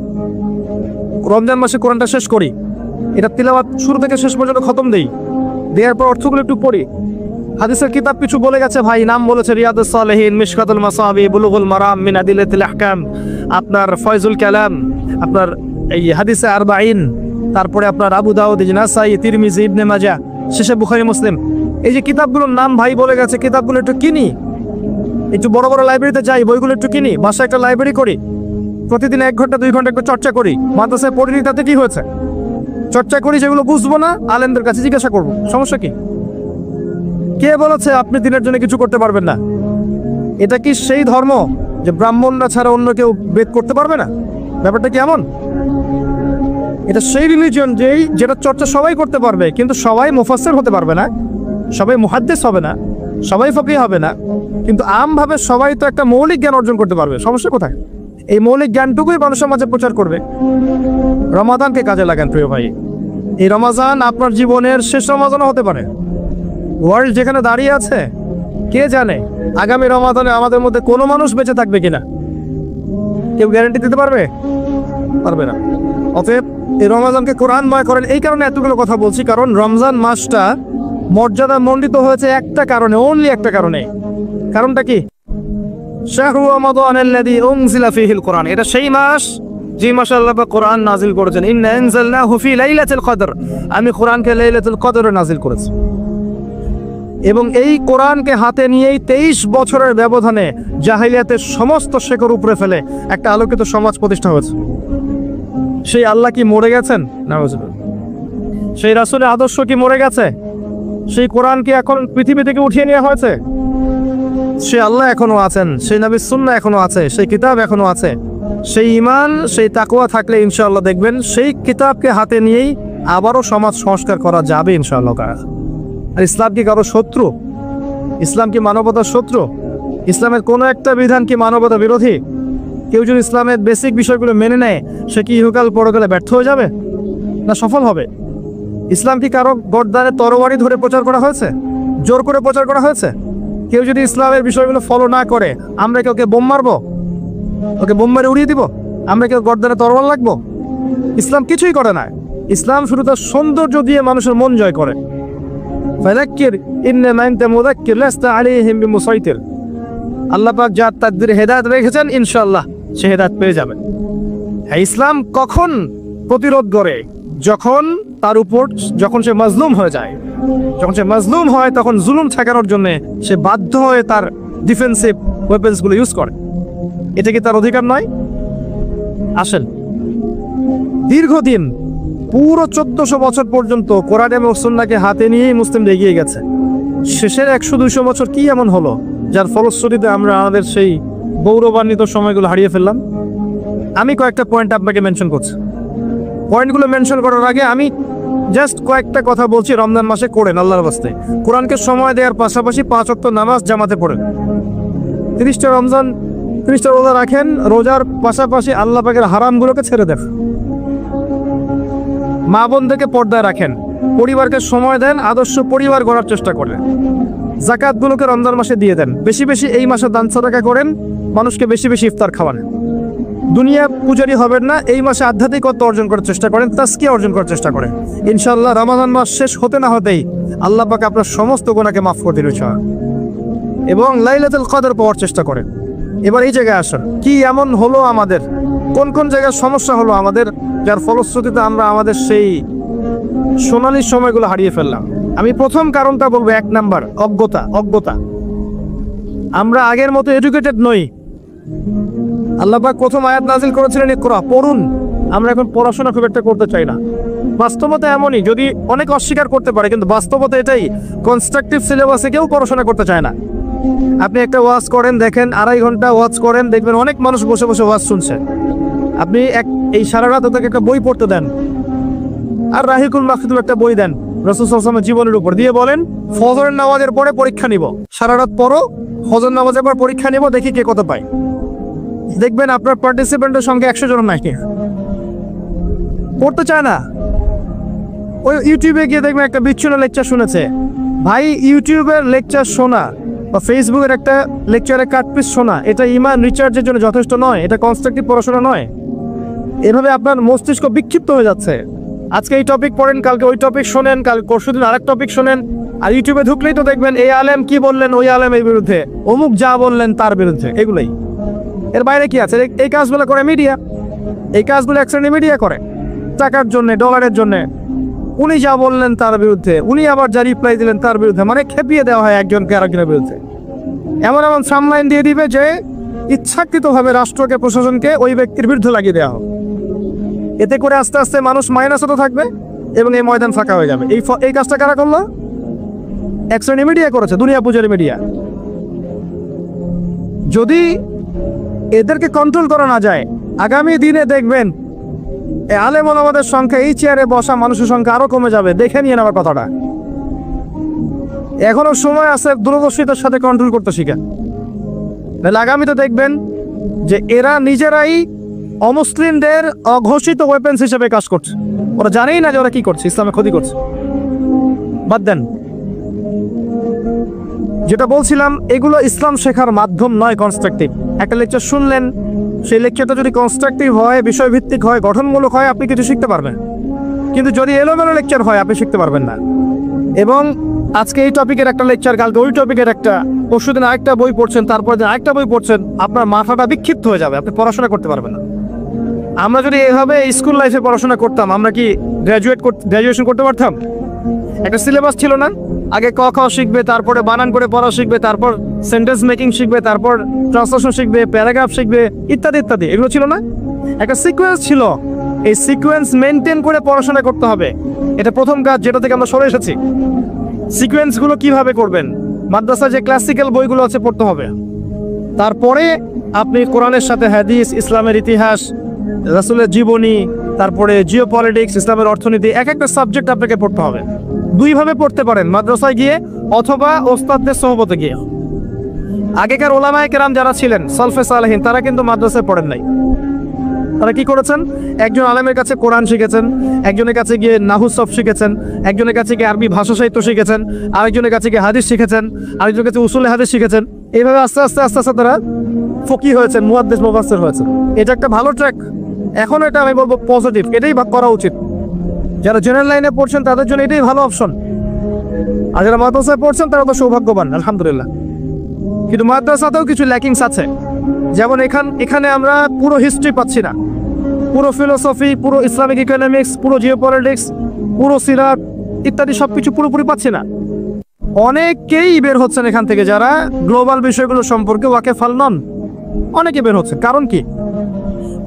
রমজান মাসে কোরআনটা শেষ করি, এটা তিলাওয়াত শুরু থেকে শেষ পর্যন্ত খতম দেই, দেওয়ার পর অর্থগুলো একটু পড়ি। হাদিসের কিতাব কিছু বলে গেছে ভাই, নাম বলেছে রিয়াদুস সালেহিন, মিশকাতুল মাসাবি, বুলুগুল মারাম মিন আদিলাতিল আহকাম, আপনার ফয়জুল কালাম, আপনার এই হাদিসে আরবাঈন, তারপরে আপনার আবু দাউদ, নাসাই, তিরমিজি, ইবনে মাজাহ, শেষে বুখারী, মুসলিম। এই যে কিতাবগুলোর নাম ভাই বলে গেছে, কিতাবগুলো একটু কিনি, একটু বড় বড় লাইব্রেরিতে যাই, বইগুলো একটু কিনি, বাসায় একটা লাইব্রেরি করি, প্রতিদিন 1 ঘন্টা 2 ঘন্টা একটু চর্চা করি। মাদ্রাসায় পড়িনি, তাতে কি হয়েছে? চর্চা করি, যেগুলো বুঝবো না আলেমদের কাছে জিজ্ঞাসা করবো, সমস্যা কি? কে বলেছে আপনি দিনের জন্য কিছু করতে পারবেন না? এটা কি সেই ধর্ম যে ব্রাহ্মণরা ছাড়া অন্য কেউ বেদ করতে পারবে না? ব্যাপারটা কি এমন? এটা সেই রিলিজিয়ন যেটা চর্চা সবাই করতে পারবে, কিন্তু সবাই মুফাসসির হতে পারবে না, সবাই মুহাদ্দিস হবে না, সবাই ফকিহ হবে না, কিন্তু আমভাবে সবাই তো একটা মৌলিক জ্ঞান অর্জন করতে পারবে। সমস্যা কোথায়? এই মৌলিক জ্ঞানটুকুই মানুষের মাঝে প্রচার করবে। রমাদানকে কাজে লাগান প্রিয় ভাই। এই রমাজান আপনার জীবনের শেষ রমাজানও হতে পারে। ওয়ার্ল্ড যেখানে দাঁড়িয়ে আছে, কে জানে আগামী রমাদানে আমাদের মধ্যে কোনো মানুষ বেঁচে থাকবে কিনা? কেউ গ্যারান্টি দিতে পারবে? পারবে না। অতএব এই রমাজানকে কোরআনময় করেন। এই কারণে এতগুলো কথা বলছি, কারণ রমজান মাসটা মর্যাদা মণ্ডিত হয়েছে একটা কারণে, অনলি একটা কারণে। কারণটা কি? শাহরু রমাদানাল্লাযী উনজিলা ফীহিল কোরআন। এটা সেই মাস যে মাসে আল্লাহ পাক কোরআন নাজিল করেছেন। ইন্না আনজালনাহু ফী লাইলাতুল কদর। আমি কোরআনকে লাইলাতুল কদরে নাজিল করেছি। এবং এই কোরআনকে হাতে নিয়েই 23 বছরের ব্যবধানে জাহিলিয়াতের সমস্ত শেকড় উপড়ে ফেলে একটা আলোকিত সমাজ প্রতিষ্ঠা হয়েছে। সেই আল্লাহ কি মরে গেছেন? না। সেই রাসূলের আদর্শ কি মরে গেছে? সেই কোরআন কি এখন পৃথিবী থেকে উঠিয়ে নেওয়া হয়েছে? সেই আল্লাহ এখনো আছেন, সেই নবীর সুন্নাহ এখনো আছে, সেই কিতাব এখনো আছে। সেই ঈমান, সেই তাকওয়া থাকলে ইনশাআল্লাহ দেখবেন সেই কিতাবকে হাতে নিয়েই আবারও সমাজ সংস্কার করা যাবে ইনশাআল্লাহ। আর ইসলাম কি কারো শত্রু? ইসলাম কি মানবতার শত্রু? ইসলামের কোনো একটা বিধান কি মানবতা বিরোধী? কেউ যদি ইসলামের বেসিক বিষয়গুলো মেনে নেয়, সে কি ইহকাল পরকালে ব্যর্থ হয়ে যাবে না সফল হবে? ইসলাম কি কারো গর্দানে তরবারি ধরে প্রচার করা হয়েছে? জোর করে প্রচার করা হয়েছে? কেউ যদি ইসলামের বিষয়গুলো ফলো না করে, আমরা কেউ বোম মারবো? ওকে বোম মেরে উড়িয়ে দিব? আমরা কেউ গর্দানে তরবারি লাগবো? ইসলাম কিছুই করে না। ইসলাম শুধু তার সৌন্দর্য দিয়ে মানুষের মন জয় করে। ফাযাক্কির ইন্নামা আনতা মুযাক্কির লাস্তা আলাইহিম বিমুসাইতির। আল্লাহ পাক যার তাকদীরে হেদায়েত রেখেছেন, ইনশাআল্লাহ সে হেদায়েত পেয়ে যাবে। ইসলাম কখন প্রতিরোধ করে? যখন তার উপর সে মাজলুম হয়ে যায়। যখন সে মাজলুম হয়, তখন জুলুম ঠেকানোর জন্য সে বাধ্য হয়ে তার ডিফেন্সিভ ওয়েপন্সগুলো ইউজ করে। এটা কি তার অধিকার নয়? আসেন, দীর্ঘদিন পুরো 1400 বছর পর্যন্ত কোরআন এবং সুন্নাহকে হাতে নিয়েই মুসলিমরা এগিয়ে গেছে। শেষের 100-200 বছর কি এমন হলো যার ফলশ্রুতিতে আমরা আমাদের সেই গৌরবান্বিত সময়গুলো হারিয়ে ফেললাম? আমি কয়েকটা পয়েন্ট আপনাকে মেনশন করছি। পয়েন্টগুলো মেনশন করার আগে আমি জাস্ট কয়েকটা কথা বলছি। রমজান মাসে করেন আল্লাহর বাস্তে, কোরআনকে সময় দেওয়ার পাশাপাশি 5 ওয়াক্ত নামাজ জামাতে পড়েন। 30টা রমজান 30টা রোজা রাখেন, রোজার পাশাপাশি আল্লাহ পাকের হারামগুলোকে ছেড়ে দেন। মা বোনদেরকে পর্দায় রাখেন, পরিবারকে সময় দেন, আদর্শ পরিবার গড়ার চেষ্টা করেন। যাকাতগুলোকে রমজান মাসে দিয়ে দেন, বেশি বেশি এই মাসে দান সাদাকা করেন, মানুষকে বেশি বেশি ইফতার খাওয়ান। দুনিয়া পূজারি হবেন না, এই মাসে আধ্যাত্মিকতা অর্জন করার চেষ্টা করেন, তাজকিয়া অর্জন করার চেষ্টা করেন। ইনশাআল্লাহ রমাদান মাস শেষ হতে না হতেই আল্লাহ পাক আপনার সমস্ত গুনাহকে মাফ করে দিবেন এবং লাইলাতুল কদর পাওয়ার চেষ্টা করেন। এবার এই জায়গায় আসুন, কি এমন হলো আমাদের, কোন কোন জায়গায় সমস্যা হলো আমাদের, যার ফলশ্রুতিতে আমরা আমাদের সেই সোনালী সময়গুলো হারিয়ে ফেললাম। আমি প্রথম কারণটা বলবো, 1 নাম্বার অজ্ঞতা। আমরা আগের মতো এডুকেটেড নই। আল্লাহ পাক প্রথম আয়াত নাজিল করেছিলেন ইকরা, পড়ুন। আমরা এখন পড়াশোনা খুব একটা করতে চাই না। বাস্তবতা এমনই, যদি অনেক অস্বীকার করতে পারে, কিন্তু বাস্তবতা এটাই, কনস্ট্রাকটিভ সিলেবাসে কেউ পড়াশোনা করতে চায় না। আপনি একটা ওয়াজ করেন, দেখেন 2.5 ঘন্টা ওয়াজ করেন, দেখবেন অনেক মানুষ বসে বসে ওয়াজ শুনছে। আপনি এই সারা রাত ওদেরকে একটা বই পড়তে দেন, আর রাহিকুল মাকতুম একটা বই দেন রাসূল সাল্লাল্লাহু আলাইহি ওয়াসাল্লামের জীবনের উপর, দিয়ে বলেন ফজরের নামাজের পরে পরীক্ষা নিব, সারা রাত পড়ো, ফজর নামাজের পর পরীক্ষা নিব, দেখি কে কত পায়। দেখবেন আপনার পার্টিসিপেন্টের সংখ্যা 100 জন নাই, পড়তে চায় না। ওই ইউটিউবে গিয়ে দেখবেন একটা বিচ্ছিন্ন লেকচার শুনেছে। ভাই, ইউটিউবের লেকচার শোনা বা ফেসবুকের একটা লেকচারে কাটপিস শোনা, এটা ইমান রিচার্জের জন্য যথেষ্ট নয়, এটা কনস্ট্রাকটিভ পড়াশোনা নয়। এভাবে আপনার মস্তিষ্ক বিক্ষিপ্ত হয়ে যাচ্ছে। আজকে এই টপিক পড়েন, কালকে ওই টপিক শোনেন, কাল পরশুদিন আরেক টপিক শোনেন, আর ইউটিউবে ঢুকলেই তো দেখবেন এই আলেম কি বললেন, ওই আলেম এই বিরুদ্ধে, অমুক যা বললেন তার বিরুদ্ধে, এগুলোই। এর বাইরে কি আছে? এই কাজগুলো করে মিডিয়া, এই কাজগুলো এক শ্রেণী মিডিয়া করে টাকার জন্য, ডলারের জন্য। উনি যা বললেন তার বিরুদ্ধে, উনি আবার যা রিপ্লাই দিলেন তার বিরুদ্ধে, মানে খেপিয়ে দেওয়া হয় একজনকে আরেকজনের বিরুদ্ধে। এমন এমন সামলাইন দিয়ে দিবে যে ইচ্ছাকৃতভাবে রাষ্ট্রকে, প্রশাসনকে ওই ব্যক্তির বিরুদ্ধে লাগিয়ে দেওয়া হবে। এতে করে আস্তে আস্তে মানুষ মাইনাস হতে থাকবে এবং এই ময়দান ফাঁকা হয়ে যাবে। এই কাজটা কারা করলো? এক শ্রেণী মিডিয়া করেছে, দুনিয়া পূজারি মিডিয়া। যদি এদেরকে কন্ট্রোল করা না যায়, আগামী দিনে দেখবেন আলেম ওলামাদের সংখ্যা, এই চেয়ারে বসা মানুষের সংখ্যা আরো কমে যাবে। দেখে নিয়ে আমার কথাটা, এখনো সময় আছে দূরদর্শিতার সাথে কন্ট্রোল করতে শিখেন। তাহলে আগামীতে দেখবেন যে এরা নিজেরাই অমুসলিমদের অঘোষিত ওয়েপেন্স হিসেবে কাজ করছে। ওরা জানেই না যে ওরা কি করছে, ইসলামে ক্ষতি করছে। বাদ দেন, যেটা বলছিলাম, এগুলো ইসলাম শেখার মাধ্যম নয়, কনস্ট্রাকটিভ। একটা লেকচার শুনলেন, সেই লেকচারটা যদি কনস্ট্রাকটিভ হয়, বিষয়ভিত্তিক হয়, গঠনমূলক হয়, আপনি কিছু শিখতে পারবেন। কিন্তু যদি এলোমেলো লেকচার হয়, আপনি শিখতে পারবেন না। এবং আজকে এই টপিকের একটা লেকচার, কালকে ওই টপিকের একটা, পরশুদিন আরেকটা বই পড়ছেন, তারপর দিন আরেকটা বই পড়ছেন, আপনার মাথাটা বিক্ষিপ্ত হয়ে যাবে, আপনি পড়াশোনা করতে পারবেন না। আমরা যদি এভাবে স্কুল লাইফে পড়াশোনা করতাম, আমরা কি গ্র্যাজুয়েশন করতে পারতাম? একটা সিলেবাস ছিল না, আগে ক খ শিখবে, তারপরে বানান করে পড়া শিখবে, তারপর সেন্টেন্স মেকিং শিখবে, তারপর ট্রান্সলেশন শিখবে, প্যারাগ্রাফ শিখবে, ইত্যাদি ইত্যাদি। এগুলো ছিল না, একটা সিকোয়েন্স ছিল। এই সিকোয়েন্স মেনটেন করে পড়াশোনা করতে হবে। এটা প্রথম কাজ, যেটা থেকে আমরা সরে এসেছি। সিকোয়েন্সগুলো কিভাবে করবেন? মাদ্রাসায় যে ক্লাসিক্যাল বইগুলো আছে পড়তে হবে, তারপরে আপনি কোরআনের সাথে হাদিস, ইসলামের ইতিহাস, রাসূলের জীবনী, তারপরে জিওপলিটিক্স, ইসলামের অর্থনীতি, এক একটা সাবজেক্ট আপনাকে পড়তে হবে। দুইভাবে পড়তে পারেন, মাদ্রাসায় গিয়ে অথবা ওস্তাদদের সোহবতে গিয়ে। আগেকার ওলামায়ে কেরাম যারা ছিলেন, সালফে সালেহিন, তারা কিন্তু মাদ্রাসায় পড়েন নাই। তারা কি করেছেন? একজন আলেমের কাছে কোরআন শিখেছেন, একজনের কাছে গিয়ে নাহু সরফ শিখেছেন, একজনের কাছে গিয়ে আরবি ভাষা সাহিত্য শিখেছেন, আরেকজনের কাছে গিয়ে হাদিস শিখেছেন, আরেকজনের কাছে উসুলে হাদিস শিখেছেন। এইভাবে আস্তে আস্তে আস্তে আস্তে তারা ফকি হয়েছেন, মুহাদ্দিস, মুফাসসির হয়েছেন। এটা একটা ভালো ট্র্যাক। এখন এটা আমি বলবো পজিটিভ, এটাই করা উচিত। যারা জেনারেল লাইনে পড়ছেন তাদের জন্য এটাই ভালো অপশন, আর যারা মাদ্রাসায় পড়ছেন তারা তো সৌভাগ্যবান, আলহামদুলিল্লাহ। কিন্তু মাদ্রাসাতেও কিছু ল্যাকিংস আছে। যেমন এখানে আমরা পুরো হিস্ট্রি পাচ্ছি না, পুরো ফিলোসফি, পুরো ইসলামিক ইকোনমিক্স, পুরো জিওপলিটিক্স, পুরো সিরাত ইত্যাদি সবকিছু পুরোপুরি পাচ্ছি না। অনেকেই বের হচ্ছেন এখান থেকে যারা গ্লোবাল বিষয়গুলো সম্পর্কে ওয়াকিফ নন, অনেকে বের হচ্ছে। কারণ কি?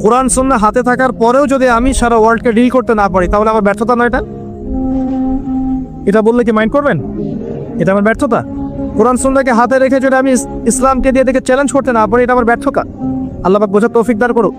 কোরআন সুন্নাহ হাতে থাকার পরেও যদি আমি সারা ওয়ার্ল্ডকে ডিল করতে না পারি, তাহলে আমার ব্যর্থতা নয় এটা? এটা বললে কি মাইন্ড করবেন? এটা আমার ব্যর্থতা? কোরআন সুন্নাহকে হাতে রেখে যদি আমি ইসলামকে দিয়ে দেখে চ্যালেঞ্জ করতে না পারি, এটা আমার ব্যর্থতা। আল্লাহ পাক বোঝার তৌফিক দান করুক।